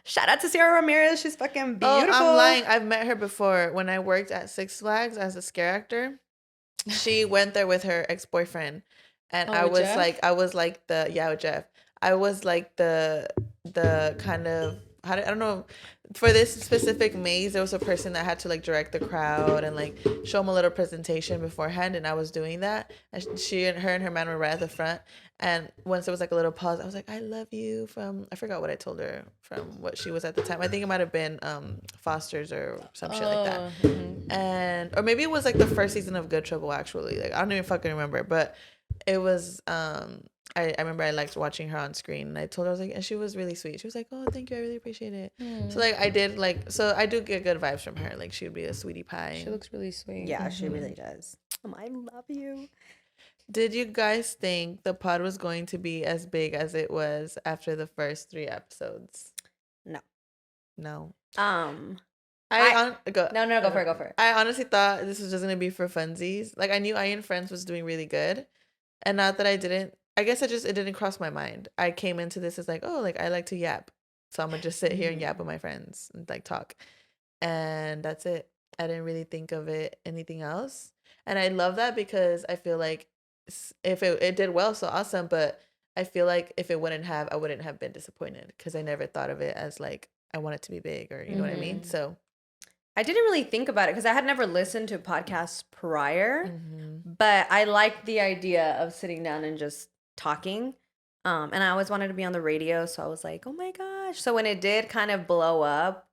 shout out to Cierra Ramirez. She's fucking beautiful. Oh, I'm lying. I've met her before when I worked at Six Flags as a scare actor. She went there with her ex-boyfriend. And I was Jeff? like, with Jeff. I was like the kind of, I don't know, for this specific maze, there was a person that had to like direct the crowd and like show them a little presentation beforehand. And I was doing that. And her and her man were right at the front. And once there was like a little pause, I was like, I love you from, I forgot what I told her from what she was at the time. I think it might have been Foster's or some shit like that. Mm-hmm. And, or maybe it was like the first season of Good Trouble, actually. Like, I don't even fucking remember. But it was, I remember I liked watching her on screen. And I told her, I was like, and she was really sweet. She was like, oh, thank you. I really appreciate it. So like, I did like, so I do get good vibes from her. Like, she would be a sweetie pie. She looks really sweet. Yeah, she really does. I love you. Did you guys think the pod was going to be as big as it was after the first 3 episodes? No. No. Go for it. I honestly thought this was just gonna be for funsies. Like, I knew I and Friends was doing really good, and not that I didn't. I guess it didn't cross my mind. I came into this as like, oh, like I like to yap, so I'm gonna just sit here and yap with my friends and like talk, and that's it. I didn't really think of it anything else, and I love that because I feel like if it did well, so awesome. But I feel like if it wouldn't have, I wouldn't have been disappointed because I never thought of it as like I want it to be big or you know what I mean. So I didn't really think about it because I had never listened to podcasts prior, but I liked the idea of sitting down and just talking. And I always wanted to be on the radio, so I was like, oh my gosh. So when it did kind of blow up,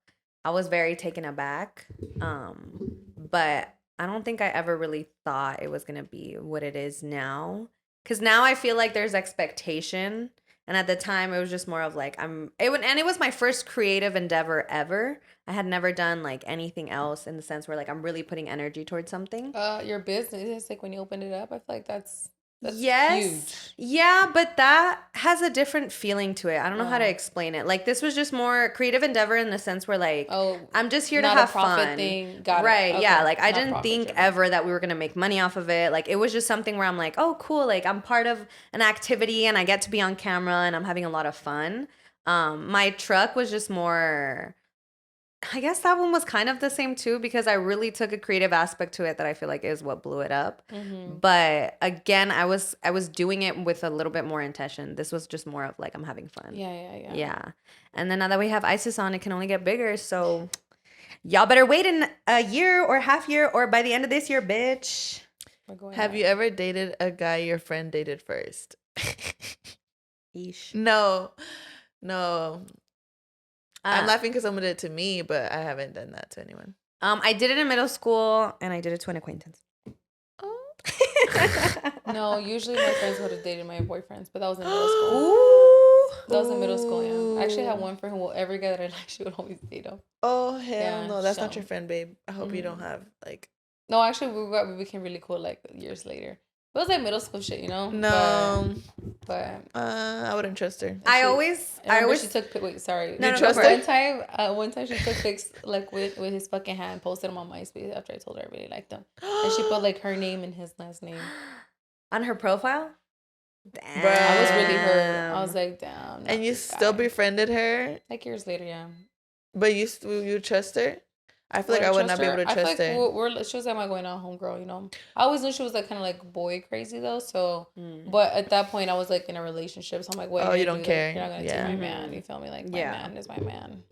I was very taken aback. But I don't think I ever really thought it was going to be what it is now. Because now I feel like there's expectation. And at the time, it was just more of like, it was my first creative endeavor ever. I had never done like anything else in the sense where like I'm really putting energy towards something. Your business, like when you opened it up, I feel like that's yes. Huge. Yeah, but that has a different feeling to it. I don't know how to explain it. Like this was just more creative endeavor in the sense where like I'm just here to have fun. Thing. Got right. It. Okay. Yeah. Like I Not didn't think ever that we were gonna make money off of it. Like it was just something where I'm like, oh cool, like I'm part of an activity and I get to be on camera and I'm having a lot of fun. My truck was just more, I guess that one was kind of the same too because I really took a creative aspect to it that I feel like is what blew it up. But again, I was doing it with a little bit more intention. This was just more of like I'm having fun. Yeah. And then now that we have ISIS on, it can only get bigger. So y'all better wait in a year or half year or by the end of this year, bitch. Have you ever dated a guy your friend dated first? Eesh. No. I'm laughing because someone did it to me, but I haven't done that to anyone. I did it in middle school, and I did it to an acquaintance. Oh. No, usually my friends would have dated my boyfriends, but that was in middle school. Ooh. That was in middle school, yeah. I actually had one friend who, every guy that I liked, she would always date him. Oh, hell no. That's not your friend, babe. I hope you don't have, like... No, actually, we became really cool, like, years later. It was like middle school shit, you know? No. But I wouldn't trust her. I always she took sorry. No, trust her? One time she took pics like with his fucking hand, posted them on MySpace after I told her I really liked them. And she put like her name and his last name. On her profile? Damn. I was really hurt. I was like, damn. And you still befriended her? Like years later, yeah. But you trust her? I feel like I would not be able to trust her. She was like my going out homegirl, you know. I always knew she was like kind of like boy crazy though. So, but at that point I was like in a relationship, so I'm like, wait. Oh, you don't care. You're not gonna take my man. You feel me? Like my man is my man.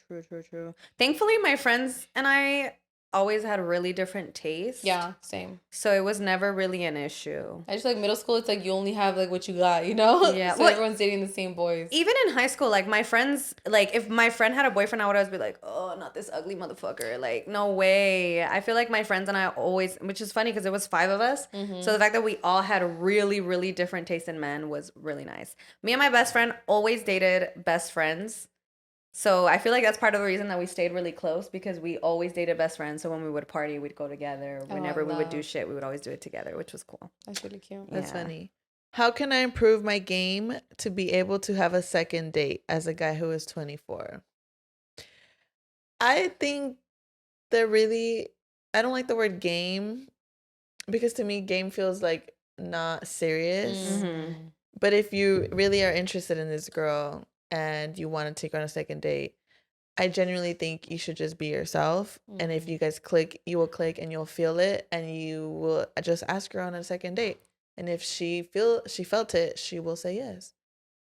True. Thankfully, my friends and I always had really different tastes. Yeah, same. So it was never really an issue. I just like middle school, it's like you only have like what you got, you know? Yeah. So everyone's dating the same boys. Even in high school, like my friends, like if my friend had a boyfriend, I would always be like, oh, not this ugly motherfucker. Like, no way. I feel like my friends and I always, which is funny because it was 5 of us. Mm-hmm. So the fact that we all had really, really different tastes in men was really nice. Me and my best friend always dated best friends. So I feel like that's part of the reason that we stayed really close, because we always dated best friends. So when we would party, we'd go together. Whenever we would do shit, we would always do it together, which was cool. That's really cute. That's funny. How can I improve my game to be able to have a second date as a guy who is 24? I think I don't like the word game, because to me, game feels like not serious. Mm-hmm. But if you really are interested in this girl and you want to take her on a second date, I genuinely think you should just be yourself. And if you guys click, you will click and you'll feel it, and you will just ask her on a second date. And if she felt it, she will say yes.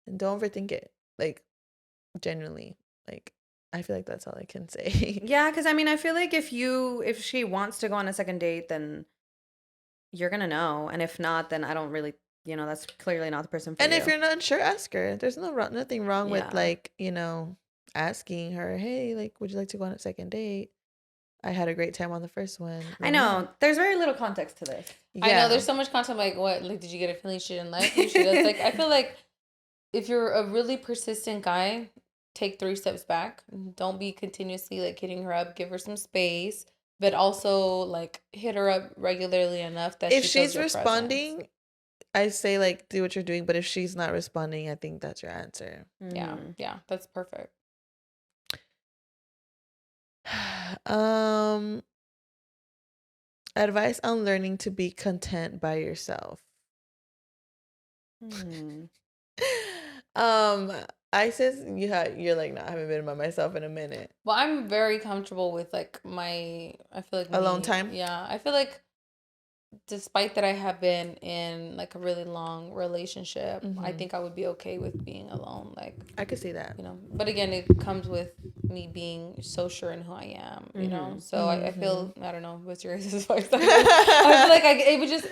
And don't overthink it. Like, genuinely. Like, I feel like that's all I can say. Yeah, because I mean, I feel like if she wants to go on a second date, then you're gonna know. And if not, then I don't really, that's clearly not the person for you. And if you're not sure, ask her. There's nothing wrong with, Yeah. like, asking her, hey, like, would you like to go on a second date? I had a great time on the first one. I know. There's very little context to this. Yeah. I know. There's so much content. Like, what? Like, did you get a feeling she didn't like you? She does. Like, I feel like if you're a really persistent guy, take 3 steps back. Don't be continuously, like, hitting her up. Give her some space. But also, like, hit her up regularly enough that if she feels she's your responding, presence. I say, like, do what you're doing. But if she's not responding, I think that's your answer. Yeah. Yeah. That's perfect. Advice on learning to be content by yourself. I said you're like, I haven't been by myself in a minute. Well, I'm very comfortable with like I feel like alone time. Yeah, I feel like despite that I have been in like a really long relationship, I think I would be okay with being alone. Like, I could see that. But again, it comes with me being so sure in who I am, So I feel, I don't know, what's your guys' advice? I feel like it would just,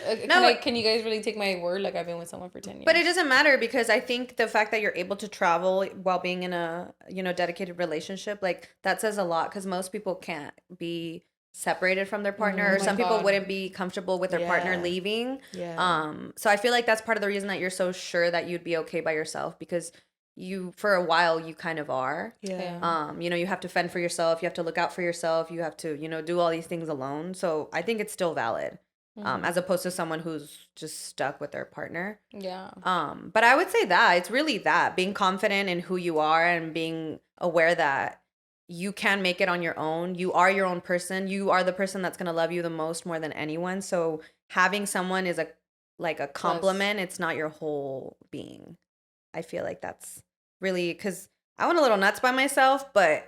can you guys really take my word? Like, I've been with someone for 10 years. But it doesn't matter, because I think the fact that you're able to travel while being in a, dedicated relationship, like, that says a lot, because most people can't be separated from their partner, or some people wouldn't be comfortable with their partner leaving. So I feel like that's part of the reason that you're so sure that you'd be okay by yourself, because you, for a while, you kind of are. You have to fend for yourself, you have to look out for yourself, you have to, do all these things alone. So I think it's still valid, as opposed to someone who's just stuck with their partner. But I would say that it's really that being confident in who you are and being aware that you can make it on your own. You are your own person. You are the person that's going to love you the most, more than anyone. So having someone is a compliment. It's not your whole being. I feel like that's really, because I went a little nuts by myself, but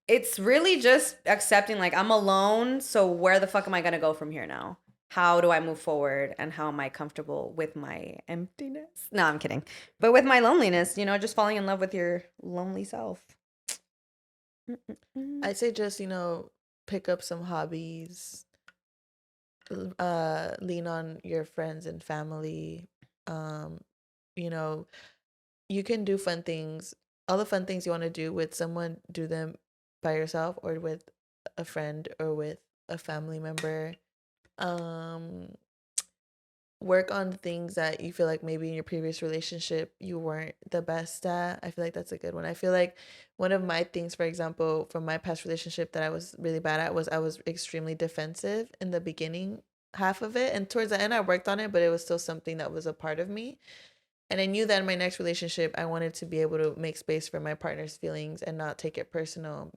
it's really just accepting, like, I'm alone. So where the fuck am I going to go from here now? How do I move forward? And how am I comfortable with my emptiness? No, I'm kidding. But with my loneliness, just falling in love with your lonely self. I'd say just, pick up some hobbies, lean on your friends and family. You can do fun things. All the fun things you want to do with someone, do them by yourself or with a friend or with a family member. Work on things that you feel like maybe in your previous relationship you weren't the best at. I feel like that's a good one. I feel like one of my things, for example, from my past relationship that I was really bad at was I was extremely defensive in the beginning half of it. And towards the end, I worked on it, but it was still something that was a part of me. And I knew that in my next relationship, I wanted to be able to make space for my partner's feelings and not take it personal,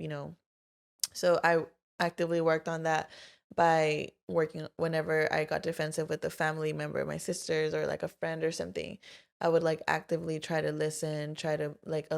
So I actively worked on that by working whenever I got defensive with a family member, my sisters, or like a friend or something. I would like actively try to listen, try to like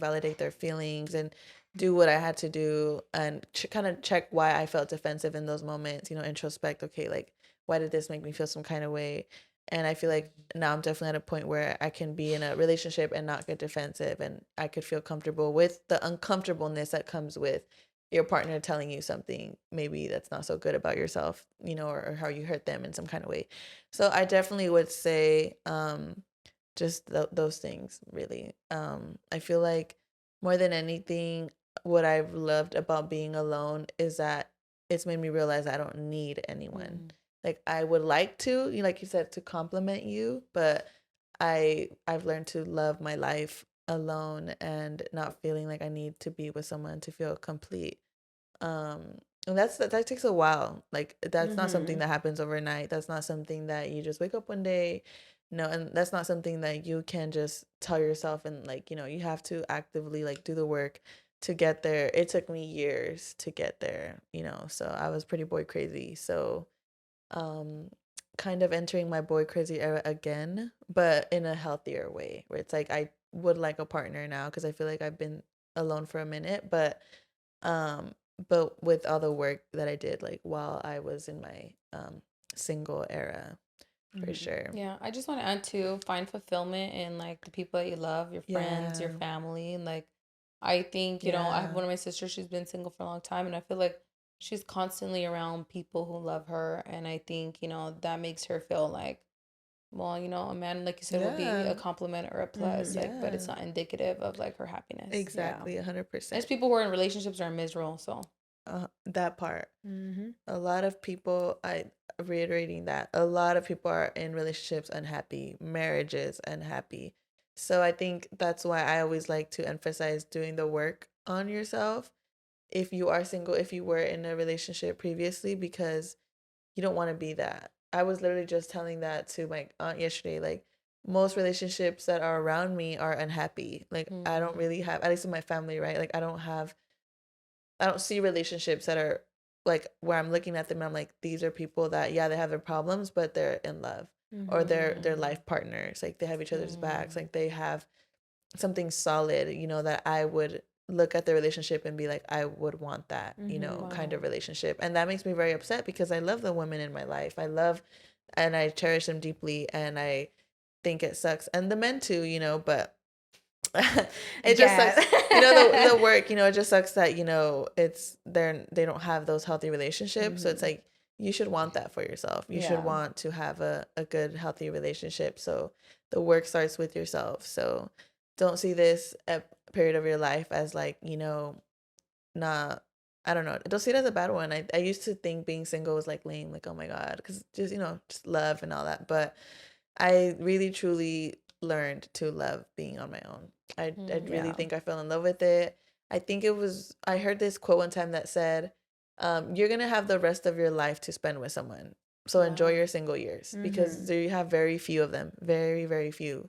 validate their feelings and do what I had to do and kind of check why I felt defensive in those moments, introspect, okay, like why did this make me feel some kind of way? And I feel like now I'm definitely at a point where I can be in a relationship and not get defensive, and I could feel comfortable with the uncomfortableness that comes with your partner telling you something maybe that's not so good about yourself, or how you hurt them in some kind of way. So I definitely would say just those things, really. I feel like more than anything, what I've loved about being alone is that it's made me realize I don't need anyone. Like, I would like to, like you said, to compliment you, but I've learned to love my life alone and not feeling like I need to be with someone to feel complete. And that takes a while. Like, that's not something that happens overnight. That's not something that you just wake up one day. No, and that's not something that you can just tell yourself, and like, you have to actively like do the work to get there. It took me years to get there, so I was pretty boy crazy. So um kind of entering my boy crazy era again, but in a healthier way, where it's like I would like a partner now because I feel like I've been alone for a minute, um but with all the work that I did like while I was in my single era, for sure. Yeah, I just want to add to find fulfillment in like the people that you love, your friends, your Yeah. family, and like I think, I have Yeah. one of my sisters, she's been single for a long time, and I feel like she's constantly around people who love her, and I think, that makes her feel like, well, a man, like you said, will be Yeah. a compliment or a plus, like, but it's Yeah. not indicative of like her happiness. Exactly. There's 100%. people who are in relationships are miserable, so That part. Mm-hmm. A lot of people, reiterating that, a lot of people are in relationships unhappy, marriages unhappy. So I think that's why I always like to emphasize doing the work on yourself if you are single, if you were in a relationship previously, because you don't want to be that. I was literally just telling that to my aunt yesterday. Like, most relationships that are around me are unhappy. Like, I don't really have, at least in my family, right? Like, I don't see relationships that are like where I'm looking at them and I'm like, these are people that, yeah, they have their problems, but they're in love, or they're life partners. Like, they have each other's backs. Like, they have something solid, that I would look at the relationship and be like, I would want that, kind of relationship. And that makes me very upset because I love the women in my life. I love and I cherish them deeply, and I think it sucks. And the men too, but it just sucks. The work, it just sucks that, they don't have those healthy relationships. So it's like, you should want that for yourself. You should want to have a good, healthy relationship. So the work starts with yourself. So don't see this period of your life as like, not, I don't know. Don't see it as a bad one. I used to think being single was like lame, like, oh my God, because just, just love and all that. But I really truly learned to love being on my own. I really think I fell in love with it. I heard this quote one time that said, you're going to have the rest of your life to spend with someone. So enjoy your single years, because you have very few of them, very, very few.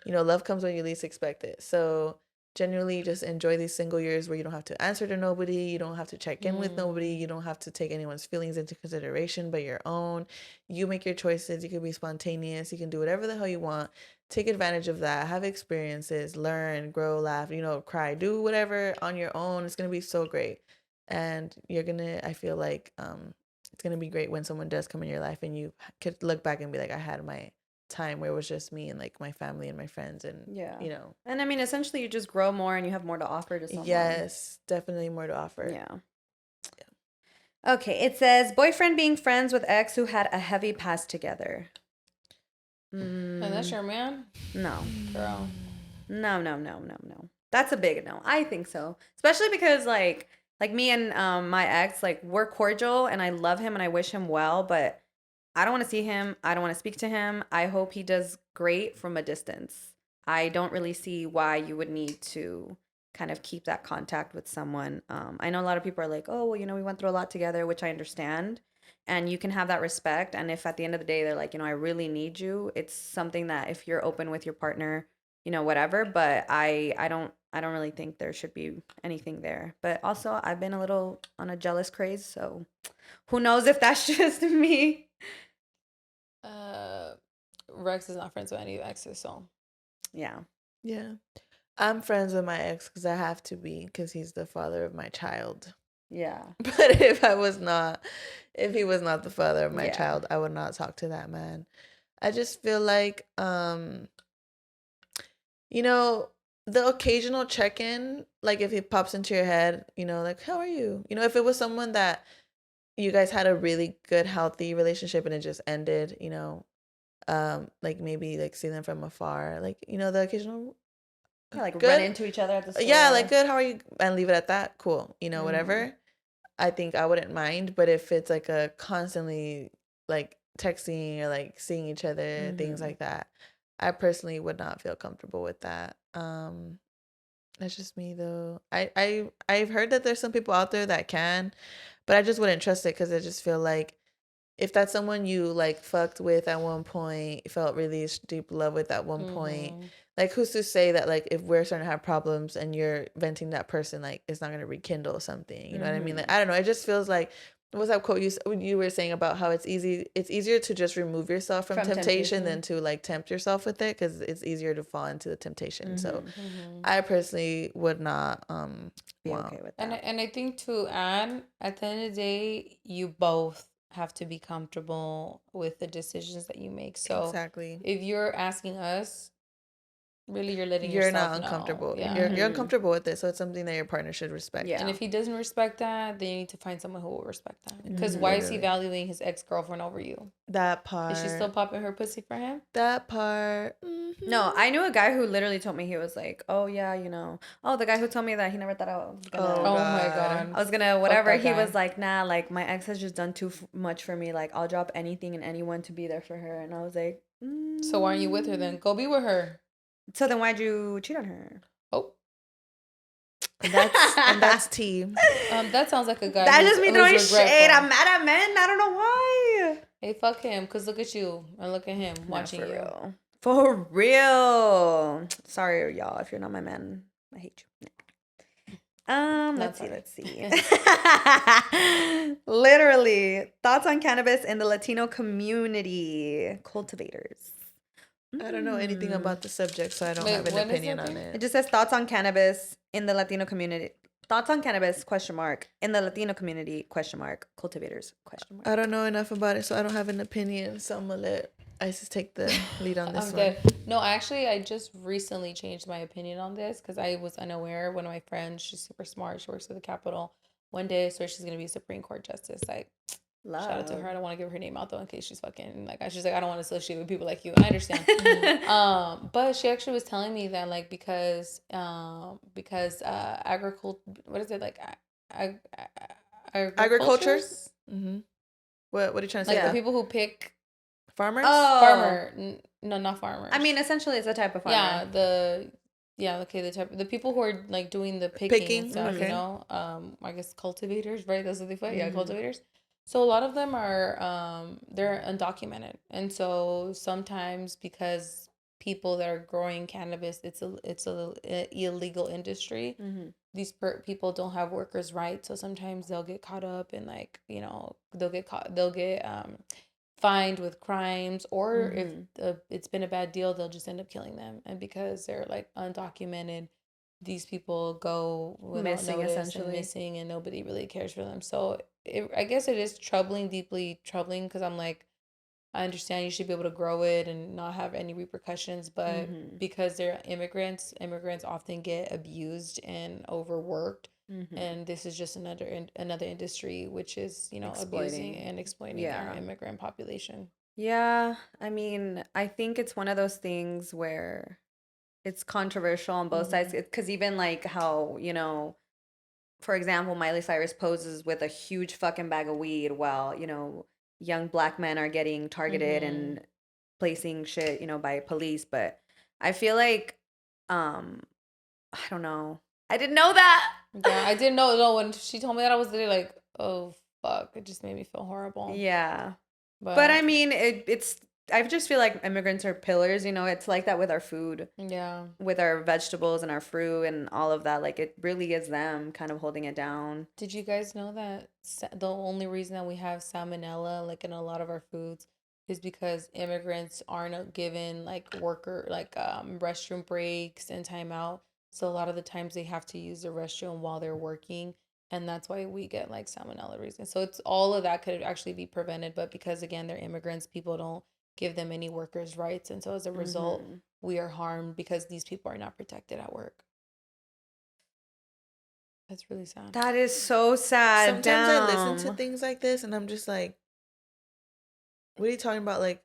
Love comes when you least expect it. So genuinely just enjoy these single years where you don't have to answer to nobody, you don't have to check in with nobody, you don't have to take anyone's feelings into consideration but your own. You make your choices, you can be spontaneous, you can do whatever the hell you want. Take advantage of that, have experiences, learn, grow, laugh, cry, do whatever on your own. It's going to be so great. And I feel like it's going to be great when someone does come in your life and you could look back and be like, I had my time where it was just me and like my family and my friends, and and I mean, essentially you just grow more and you have more to offer to someone. Yes, definitely more to offer. Okay, it says boyfriend being friends with ex who had a heavy past together. And that's your man? No, girl. No. That's a big no. I think so, especially because like me and my ex, like, we're cordial and I love him and I wish him well, but I don't want to see him. I don't want to speak to him. I hope he does great from a distance. I don't really see why you would need to kind of keep that contact with someone. I know a lot of people are like, oh, well, we went through a lot together, which I understand. And you can have that respect. And if at the end of the day, they're like, I really need you, it's something that if you're open with your partner, whatever. But I don't really think there should be anything there. But also, I've been a little on a jealous craze. So who knows if that's just me. Rex is not friends with any exes, so yeah. I'm friends with my ex because I have to be, because he's the father of my child. Yeah. But if he was not the father of my child, I would not talk to that man. I just feel like the occasional check-in, like if it pops into your head, you know, like, how are you? You know, if it was someone that you guys had a really good, healthy relationship and it just ended, you know, like maybe like see them from afar, like, you know, the occasional Yeah, like good. run into each other at the store. Yeah, like good, how are you? And leave it at that. Cool. You know, Mhm. whatever. I think I wouldn't mind, but if it's like a constantly like texting or like seeing each other, things Mhm. like that, I personally would not feel comfortable with that. That's just me though. I've heard that there's some people out there that can, but I just wouldn't trust it because I just feel like if that's someone you like fucked with at one point, felt really deep love with at one point, like who's to say that like if we're starting to have problems and you're venting that person, like it's not gonna rekindle something. You know what I mean? Like I don't know. It just feels like what's that quote you were saying about how it's easier to just remove yourself from temptation than to like tempt yourself with it because it's easier to fall into the temptation. So I personally would not Be want. okay with that. And I think to add, at the end of the day, you both have to be comfortable with the decisions that you make. So Exactly. if you're asking us, really you're letting You're yourself not uncomfortable. know. Yeah. You're uncomfortable with it, so it's something that your partner should respect. Yeah. And if he doesn't respect that, then you need to find someone who will respect that. Because why is he Literally. valuing his ex-girlfriend over you? That part. Is she still popping her pussy for him? That part. No, I knew a guy who literally told me, he was like, oh yeah, you know, oh, the guy who told me that he never thought I was gonna, Oh my God. I was gonna whatever. that He guy. was like, nah, like my ex has just done too much for me. Like I'll drop anything and anyone to be there for her. And I was like, So why aren't you with her then? Go be with her. So then why'd you cheat on her? Oh. That's tea. That sounds like a guy. That's just me throwing who's shade. regretful. I'm mad at men. I don't know why. Hey, fuck him, cause look at you and look at him watching for you. real. For real. Sorry, y'all, if you're not my man. I hate you. Let's see. Literally, thoughts on cannabis in the Latino community. Cultivators. I don't know anything about the subject, so I don't have an what is opinion that on thing? it. It just says thoughts on cannabis in the Latino community. Thoughts on cannabis, ? In the Latino community, ? Cultivators, ? I don't know enough about it, so I don't have an opinion. So I'm gonna let Isis take the lead on this I'm one. dead. No, actually, I just recently changed my opinion on this because I was unaware. One of my friends, she's super smart. She works at the Capitol. One day, so she's gonna be a Supreme Court justice. Like, shout out to her. I don't want to give her name out though, in case she's fucking like. She's like, I don't want to associate with people like you. And I understand. But she actually was telling me that like because agriculture. What is it like? Agriculture. What are you trying to say? Like the people who pick farmers. Oh, farmer. No, not farmers. I mean, essentially, it's a type of farmer. The people who are like doing the picking and stuff, okay. you know, I guess cultivators, right? That's what they put. Yeah, cultivators. So a lot of them are they're undocumented, and so sometimes because people that are growing cannabis, it's a illegal industry. These people don't have workers' rights, so sometimes they'll get caught up in like, you know, they'll get fined with crimes, or if it's been a bad deal, they'll just end up killing them. And because they're like undocumented, these people go Missing, essentially. missing, and nobody really cares for them. So I guess it is troubling, deeply troubling, because I'm like, I understand you should be able to grow it and not have any repercussions, but because they're immigrants often get abused and overworked. And this is just another industry which is, you know, abusing and exploiting our immigrant population. Yeah, I mean, I think it's one of those things where it's controversial on both sides. Because even like how, you know, for example, Miley Cyrus poses with a huge fucking bag of weed while, you know, young black men are getting targeted and placing shit, you know, by police. But I feel like, I don't know. I didn't know that. Yeah, I didn't know. No, when she told me that, I was literally like, oh fuck, it just made me feel horrible. Yeah, but I mean, it's. I just feel like immigrants are pillars. You know, it's like that with our food. Yeah, with our vegetables and our fruit and all of that. Like, it really is them kind of holding it down. Did you guys know that the only reason that we have salmonella like in a lot of our foods is because immigrants aren't given like restroom breaks and time out. So a lot of the times they have to use the restroom while they're working, and that's why we get like salmonella reasons. So it's all of that could actually be prevented, but because again they're immigrants, people don't give them any workers' rights. And so as a result, we are harmed because these people are not protected at work. That's really sad. That is so sad. Sometimes I listen to things like this and I'm just like, what are you talking about? Like,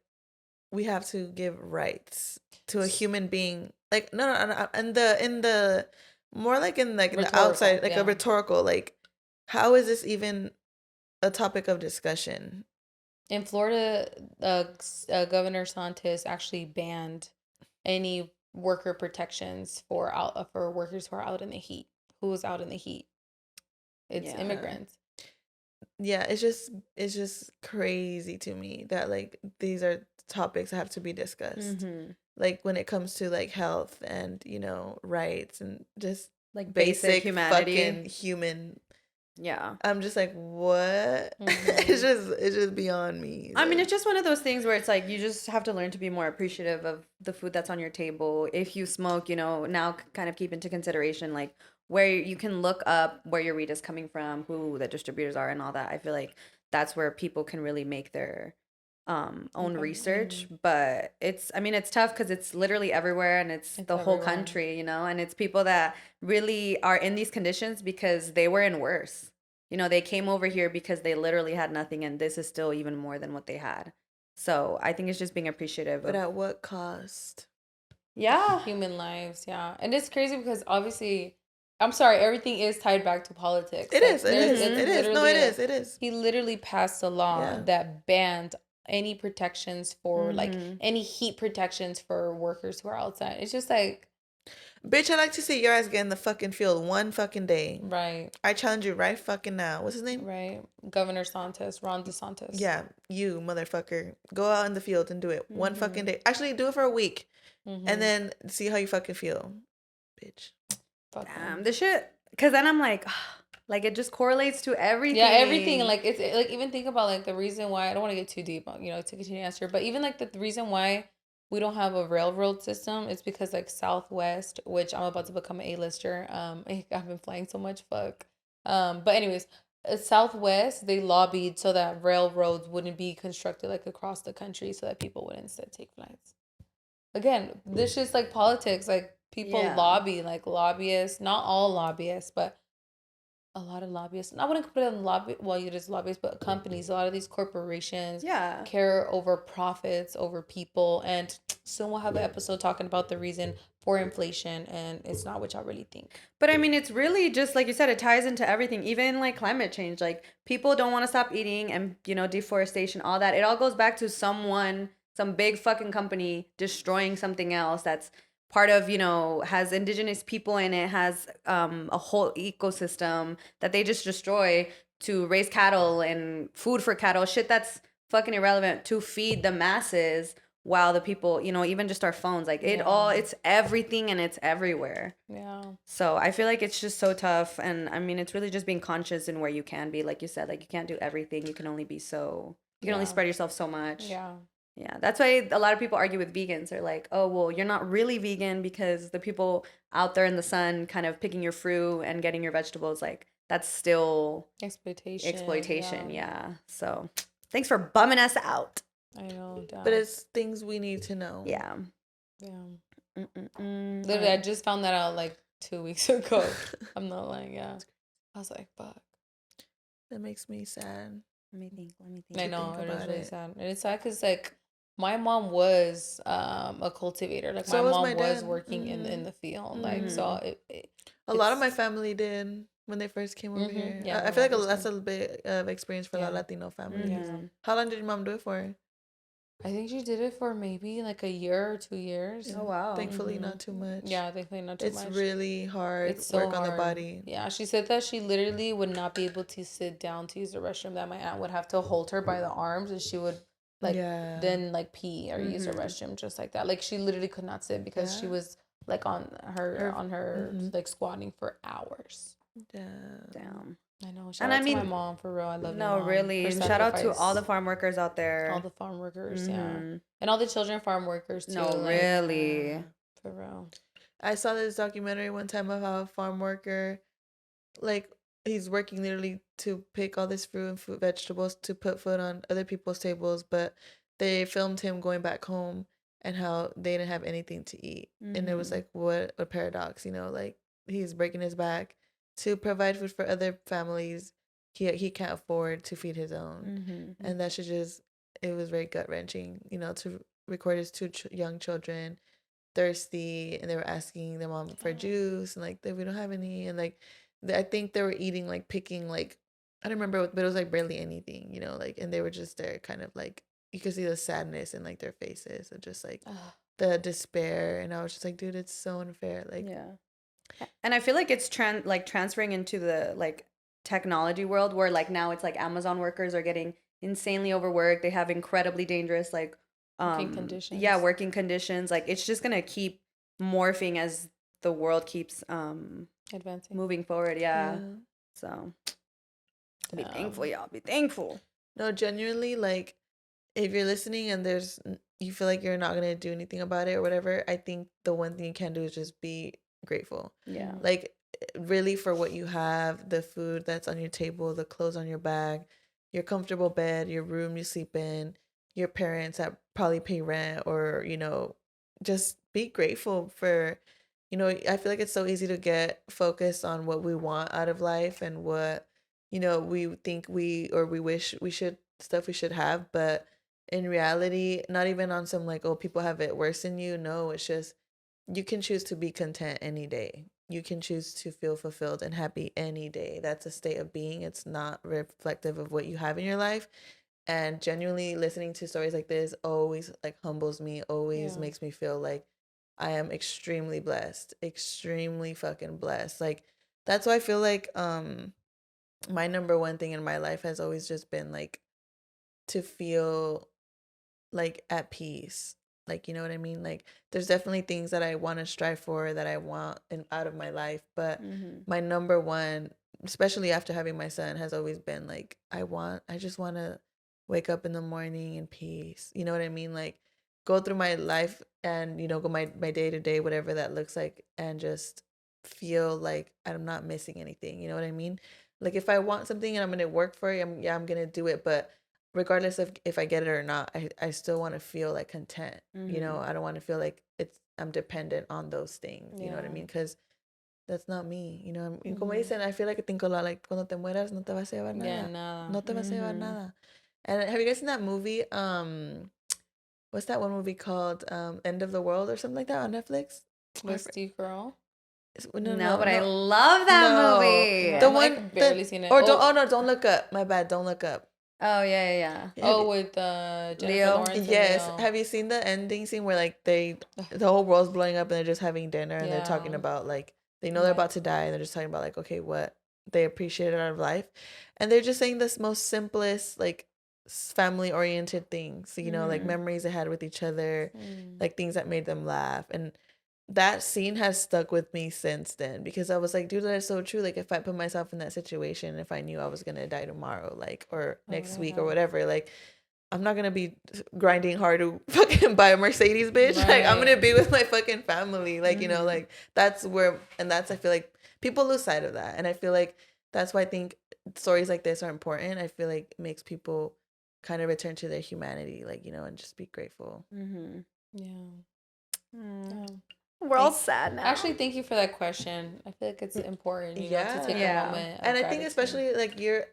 we have to give rights to a human being. Like, no, in the more like in like the outside, like a rhetorical, like, how is this even a topic of discussion? In Florida, Governor Santos actually banned any worker protections for workers who are out in the heat. Who is out in the heat? It's immigrants. Yeah, it's just crazy to me that like these are topics that have to be discussed. Like when it comes to like health and, you know, rights and just like basic humanity, fucking human. Yeah, I'm just like, what? It's just beyond me. I mean, it's just one of those things where it's like you just have to learn to be more appreciative of the food that's on your table. If you smoke, you know, now kind of keep into consideration like where you can look up where your weed is coming from, who the distributors are, and all that. I feel like that's where people can really make their own research. But it's tough because it's literally everywhere, and it's the whole country, you know, and it's people that really are in these conditions because they were in worse. You know, they came over here because they literally had nothing, and this is still even more than what they had. So I think it's just being appreciative. But at what cost? Yeah. Human lives, yeah. And it's crazy because obviously, I'm sorry, everything is tied back to politics. It is. No, it is. He literally passed a law that banned any protections for like any heat protections for workers who are outside. It's just like, bitch, I'd like to see your ass get in the fucking field one fucking day. Right. I challenge you right fucking now. What's his name? Right. Governor Santos, Ron DeSantis. Yeah, you motherfucker. Go out in the field and do it one fucking day. Actually, do it for a week. And then see how you fucking feel. Bitch. Damn, this shit. Because then I'm like, like it just correlates to everything. Yeah, everything. Like it's like even think about like the reason why I don't want to get too deep, you know, to continue to answer. But even like the reason why we don't have a railroad system is because like Southwest, which I'm about to become an A-lister. I've been flying so much, fuck. But anyways, Southwest, they lobbied so that railroads wouldn't be constructed like across the country so that people would instead take flights. Again, this is like politics. Like people lobby, like lobbyists, not all lobbyists, but a lot of lobbyists. I wouldn't put it in lobby. Well, it is lobbyists, but companies. A lot of these corporations care over profits over people. And soon we'll have an episode talking about the reason for inflation, and it's not what y'all really think. But I mean, it's really just like you said. It ties into everything, even like climate change. Like people don't want to stop eating, and you know, deforestation, all that. It all goes back to some big fucking company destroying something else that's part of, you know, has indigenous people in it, has a whole ecosystem that they just destroy to raise cattle and food for cattle, shit that's fucking irrelevant to feed the masses while the people, you know, even just our phones, like it's everything and it's everywhere. Yeah. So I feel like it's just so tough. And I mean, it's really just being conscious in where you can be. Like you said, like you can't do everything. You can only be you can only spread yourself so much. Yeah. Yeah, that's why a lot of people argue with vegans. They're like, oh, well, you're not really vegan because the people out there in the sun kind of picking your fruit and getting your vegetables, like, that's still exploitation. Yeah. So thanks for bumming us out. I know. But it's things we need to know. Yeah. Yeah. Literally, I just found that out like 2 weeks ago. I'm not lying. Yeah. I was like, fuck. That makes me sad. Let me think. I know, it is really sad. And it's sad because, like, my mom was a cultivator. Like, my mom was working in the field. Like, so a lot of my family did when they first came over here. Yeah, I feel like that's a bit of experience for a lot of Latino families. Yeah. How long did your mom do it for? I think she did it for maybe like a year or 2 years. Oh, wow. Thankfully, not too much. Yeah, thankfully not too much. It's really hard. It's so work on the body. Yeah, she said that she literally would not be able to sit down to use the restroom, that my aunt would have to hold her by the arms and she would then like pee or use the restroom just like that. Like she literally could not sit because she was like on her like squatting for hours. Damn. I know. Shout out to my mom, for real. I love you, Mom. No, really. Shout out to all the farm workers out there. All the farm workers, yeah. And all the children farm workers, too. No, like, really. For real. I saw this documentary one time of how a farm worker, like, he's working literally to pick all this fruit and vegetables to put food on other people's tables, but they filmed him going back home and how they didn't have anything to eat. And it was like, what a paradox, like he's breaking his back to provide food for other families. He can't afford to feed his own. And that should just, it was very gut wrenching, to record his two young children thirsty, and they were asking their mom for juice, and like we don't have any, and like I think they were eating like picking like I don't remember, but it was like barely anything, like, and they were just there, kind of like you could see the sadness in like their faces of just like the despair, and I was just like, dude, it's so unfair, like And I feel like it's transferring into the like technology world where like now it's like Amazon workers are getting insanely overworked. They have incredibly dangerous like working conditions. Yeah, working conditions. Like it's just gonna keep morphing as the world keeps advancing, moving forward. Yeah. So be thankful, y'all. Be thankful. No, genuinely, like if you're listening and you feel like you're not gonna do anything about it or whatever, I think the one thing you can do is just be grateful. Yeah. Like really for what you have, the food that's on your table, the clothes on your back, your comfortable bed, your room you sleep in, your parents that probably pay rent, or just be grateful for I feel like it's so easy to get focused on what we want out of life and what we think we wish we should have, but in reality, not even on some like, oh, people have it worse than you. No, it's just you can choose to be content any day. You can choose to feel fulfilled and happy any day. That's a state of being. It's not reflective of what you have in your life. And genuinely listening to stories like this always like humbles me, always makes me feel like I am extremely blessed, extremely fucking blessed. Like that's why I feel like my number one thing in my life has always just been like to feel like at peace. Like, you know what I mean? Like there's definitely things that I want to strive for, that I want out of my life, but my number one, especially after having my son, has always been like I just want to wake up in the morning in peace. You know what I mean? Like go through my life and go my day to day, whatever that looks like, and just feel like I'm not missing anything. You know what I mean? Like if I want something and I'm gonna work for it, I'm gonna do it, but regardless of if I get it or not, I still want to feel like content. I don't want to feel like I'm dependent on those things. You know what I mean? Because that's not me. Como dicen, I feel like I think a lot like cuando te mueras no te vas a llevar nada. Yeah, nada. No te vas a llevar nada. And have you guys seen that movie? What's that one movie called? End of the World or something like that on Netflix? With Steve Carell? No, but I love that movie. The I've one like barely seen it. Or don't look up. My bad. Don't look up. Oh yeah. Oh, with Jennifer Leo. Lawrence. Yes. Leo. Have you seen the ending scene where like the whole world's blowing up and they're just having dinner and they're talking about like they know they're about to die and they're just talking about like, okay, what they appreciated out of life, and they're just saying this most simplest like family oriented things, like memories they had with each other, like things that made them laugh. And that scene has stuck with me since then, because I was like, dude, that is so true. Like if I put myself in that situation, if I knew I was gonna die tomorrow, like, or next week or whatever, like I'm not gonna be grinding hard to fucking buy a Mercedes, bitch. Right. Like I'm gonna be with my fucking family. Like, like that's where, and that's, I feel like people lose sight of that. And I feel like that's why I think stories like this are important. I feel like it makes people kind of return to their humanity, like, and just be grateful. We're all sad now. Actually, thank you for that question. I feel like it's important, to take a moment. And I think especially like you're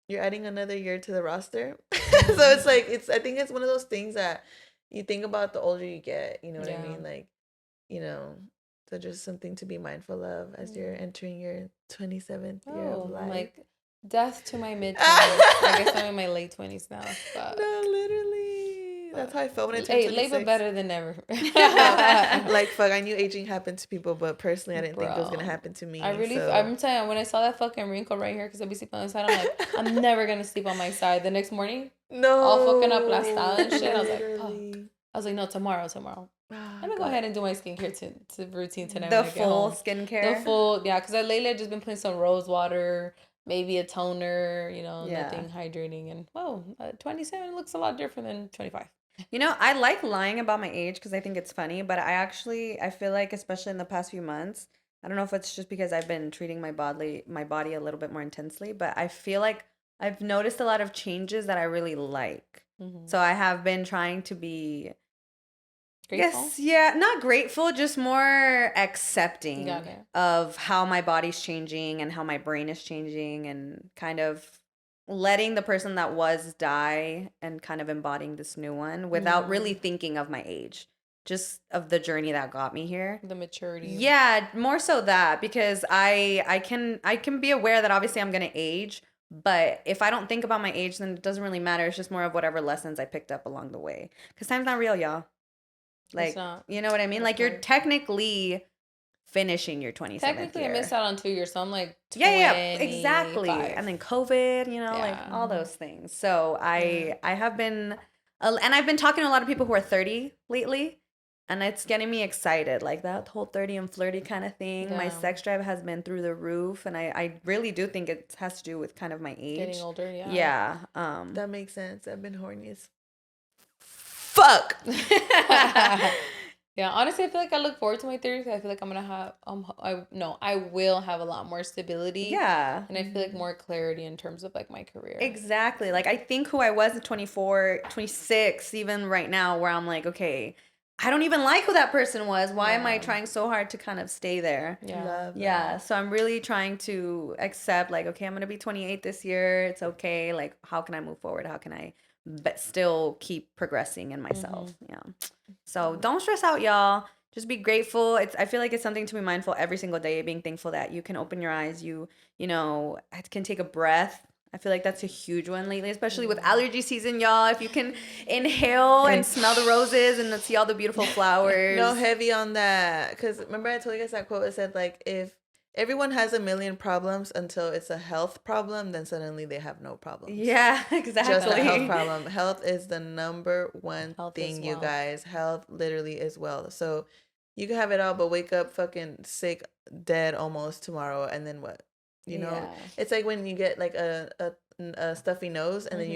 adding another year to the roster. So it's like, I think it's one of those things that you think about the older you get, you know what I mean? Like, so just something to be mindful of as you're entering your 27th year of life. Like death to my mid-20s. I guess I'm in my late 20s now. But... No, literally. That's how I felt when I turned 26. Labor better than never. Like, fuck, I knew aging happened to people, but personally, I didn't think it was going to happen to me. I'm telling you, when I saw that fucking wrinkle right here, because I be sleeping on the side, I'm like, I'm never going to sleep on my side. The next morning, all fucking aplastada and shit. I was like, oh. No, tomorrow. I'm going to go ahead and do my skincare to routine tonight. The full skincare? The full, because lately I've just been putting some rose water, maybe a toner, nothing hydrating. And, 27 looks a lot different than 25. I like lying about my age because I think it's funny, but I feel like, especially in the past few months, I don't know if it's just because I've been treating my body a little bit more intensely, but I feel like I've noticed a lot of changes that I really like. Mm-hmm. So I have been trying to be Grateful? yes, yeah, not grateful, just more accepting of how my body's changing and how my brain is changing, and kind of letting the person that was die and kind of embodying this new one without really thinking of my age, just of the journey that got me here. The maturity. Yeah, more so that, because I can be aware that obviously I'm gonna age, but if I don't think about my age, then it doesn't really matter. It's just more of whatever lessons I picked up along the way. Because time's not real, y'all. Like, you know what I mean? Like, you're technically finishing your 27th Technically, year. I missed out on 2 years, so I'm like 25. Yeah, exactly. And then COVID, you know, like all those things. So I have been, and I've been talking to a lot of people who are 30 lately, and it's getting me excited. Like that whole 30 and flirty kind of thing. Yeah. My sex drive has been through the roof, and I really do think it has to do with kind of my age. Getting older, yeah. Yeah. That makes sense. I've been horny as fuck. Yeah, honestly, I feel like I look forward to my 30s. I feel like I'm gonna have I will have a lot more stability. Yeah. And I feel like more clarity in terms of like my career. Exactly. Like I think who I was at 24, 26, even right now, where I'm like, okay, I don't even like who that person was. Why am I trying so hard to kind of stay there? Yeah. So I'm really trying to accept, like, okay, I'm gonna be 28 this year. It's okay. Like, how can I move forward? How can I but still keep progressing in myself? Yeah. So don't stress out, y'all. Just be grateful. I feel like it's something to be mindful every single day, being thankful that you can open your eyes, you know, can take a breath. I feel like that's a huge one lately, especially with allergy season, y'all. If you can inhale and smell the roses and see all the beautiful flowers. No, heavy on that. Because remember I told you guys that quote? It said, like, if everyone has a million problems until it's a health problem, then suddenly they have no problems. Yeah, exactly. Just a health problem. Health is the number one thing, you guys. Health literally is wealth. So you can have it all, but wake up fucking sick, dead almost tomorrow, and then what? You know? It's like when you get like a stuffy nose, and then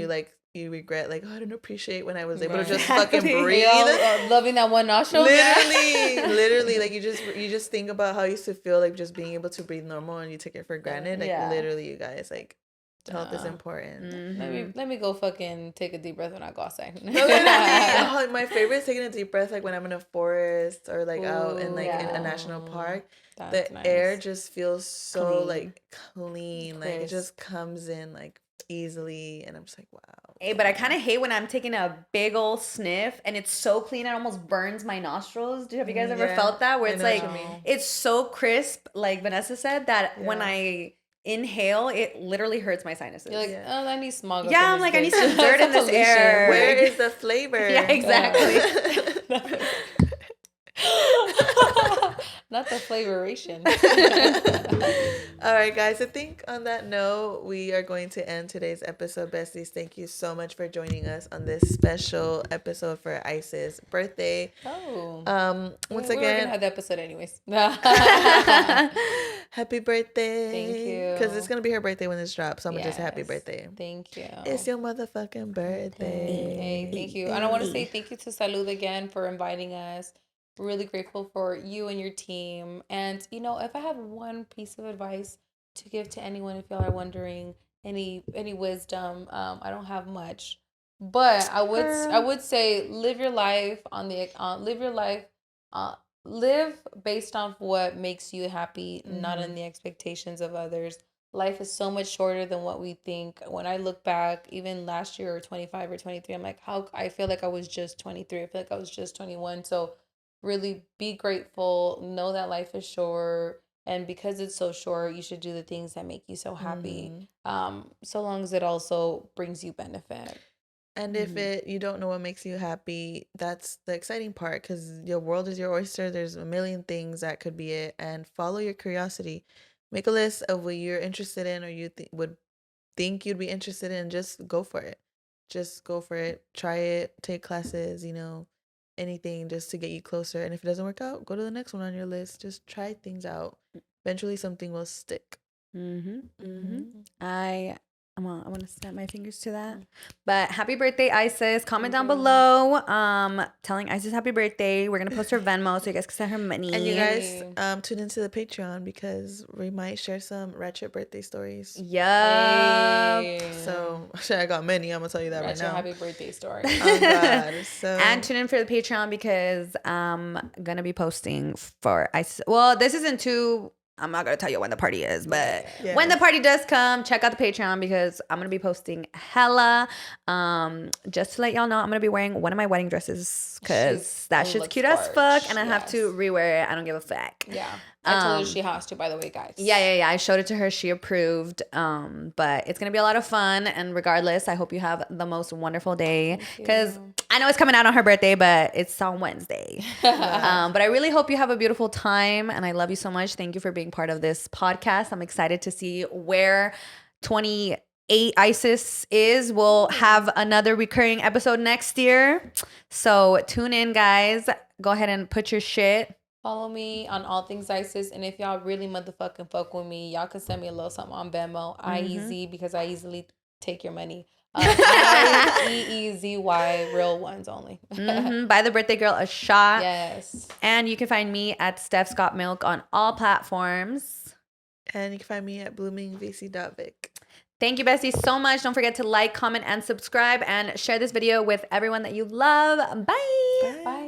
you regret, like, oh, I didn't appreciate when I was able to just fucking breathe. Loving that one nostril. Literally, like you just think about how you used to feel, like just being able to breathe normal, and you take it for granted. Like literally, you guys, like health is important. Mm-hmm. Let me go fucking take a deep breath when I go outside. No, literally, my favorite is taking a deep breath, like when I'm in a forest or like out in like in a national park. That's the air just feels so like clean. Like it just comes in like easily, and I'm just like, wow. Hey, but I kind of hate when I'm taking a big old sniff and it's so clean it almost burns my nostrils. Have you guys ever felt that? Where it's like it's so crisp, like Vanessa said, that when I inhale, it literally hurts my sinuses. You're like, oh, I need smog. Yeah, I'm like, I need some dirt in this air. Where is the flavor? Yeah, exactly. Not the flavoration. All right, guys. I think on that note, we are going to end today's episode. Besties, thank you so much for joining us on this special episode for Ice's birthday. Oh. Once we again, were gonna have the episode anyways. Happy birthday. Thank you. Because it's gonna be her birthday when this drops. So I'm gonna just say happy birthday. Thank you. It's your motherfucking birthday. Hey, thank you. And I want to say thank you to Salud again for inviting us. Really grateful for you and your team. And you know, if I have one piece of advice to give to anyone, if y'all are wondering any wisdom, I don't have much, but I would say live your life live based on what makes you happy, not on the expectations of others. Life is so much shorter than what we think. When I look back, even last year or 25 or 23, I'm like, how I feel like I was just 23. I feel like I was just 21. So really be grateful, know that life is short, and because it's so short, you should do the things that make you so happy, so long as it also brings you benefit. And if you don't know what makes you happy, that's the exciting part, because your world is your oyster. There's a million things that could be it, and follow your curiosity. Make a list of what you're interested in, or you would think you'd be interested in. Just go for it. Just go for it. Try it. Take classes, anything just to get you closer. And if it doesn't work out, go to the next one on your list. Just try things out. Eventually something will stick. I I want to snap my fingers to that. But happy birthday, Isis. Comment down below telling Isis happy birthday. We're going to post her Venmo so you guys can send her money. And you guys tune into the Patreon because we might share some ratchet birthday stories. Yeah. So, I got many. I'm going to tell you that ratchet right now. Happy birthday story. Oh, God. So. And tune in for the Patreon because I'm going to be posting for Isis. Well, this isn't too... I'm not going to tell you when the party is, but when the party does come, check out the Patreon because I'm going to be posting hella. Just to let y'all know, I'm going to be wearing one of my wedding dresses because that shit's cute as fuck and I have to rewear it. I don't give a fuck. Yeah. I told her she has to, by the way, guys. Yeah. I showed it to her. She approved. But it's going to be a lot of fun. And regardless, I hope you have the most wonderful day because I know it's coming out on her birthday, but it's on Wednesday. But I really hope you have a beautiful time. And I love you so much. Thank you for being part of this podcast. I'm excited to see where 28 Isis is. We'll have another recurring episode next year. So tune in, guys. Go ahead and put your shit. Follow me on all things Isis. And if y'all really motherfucking fuck with me, y'all can send me a little something on Venmo. IEZ, because I easily take your money. IEEZY, real ones only. Buy the birthday girl a shot. Yes. And you can find me at Steph Scott Milk on all platforms. And you can find me at bloomingvc.vic. Thank you, besties, so much. Don't forget to like, comment, and subscribe. And share this video with everyone that you love. Bye. Bye.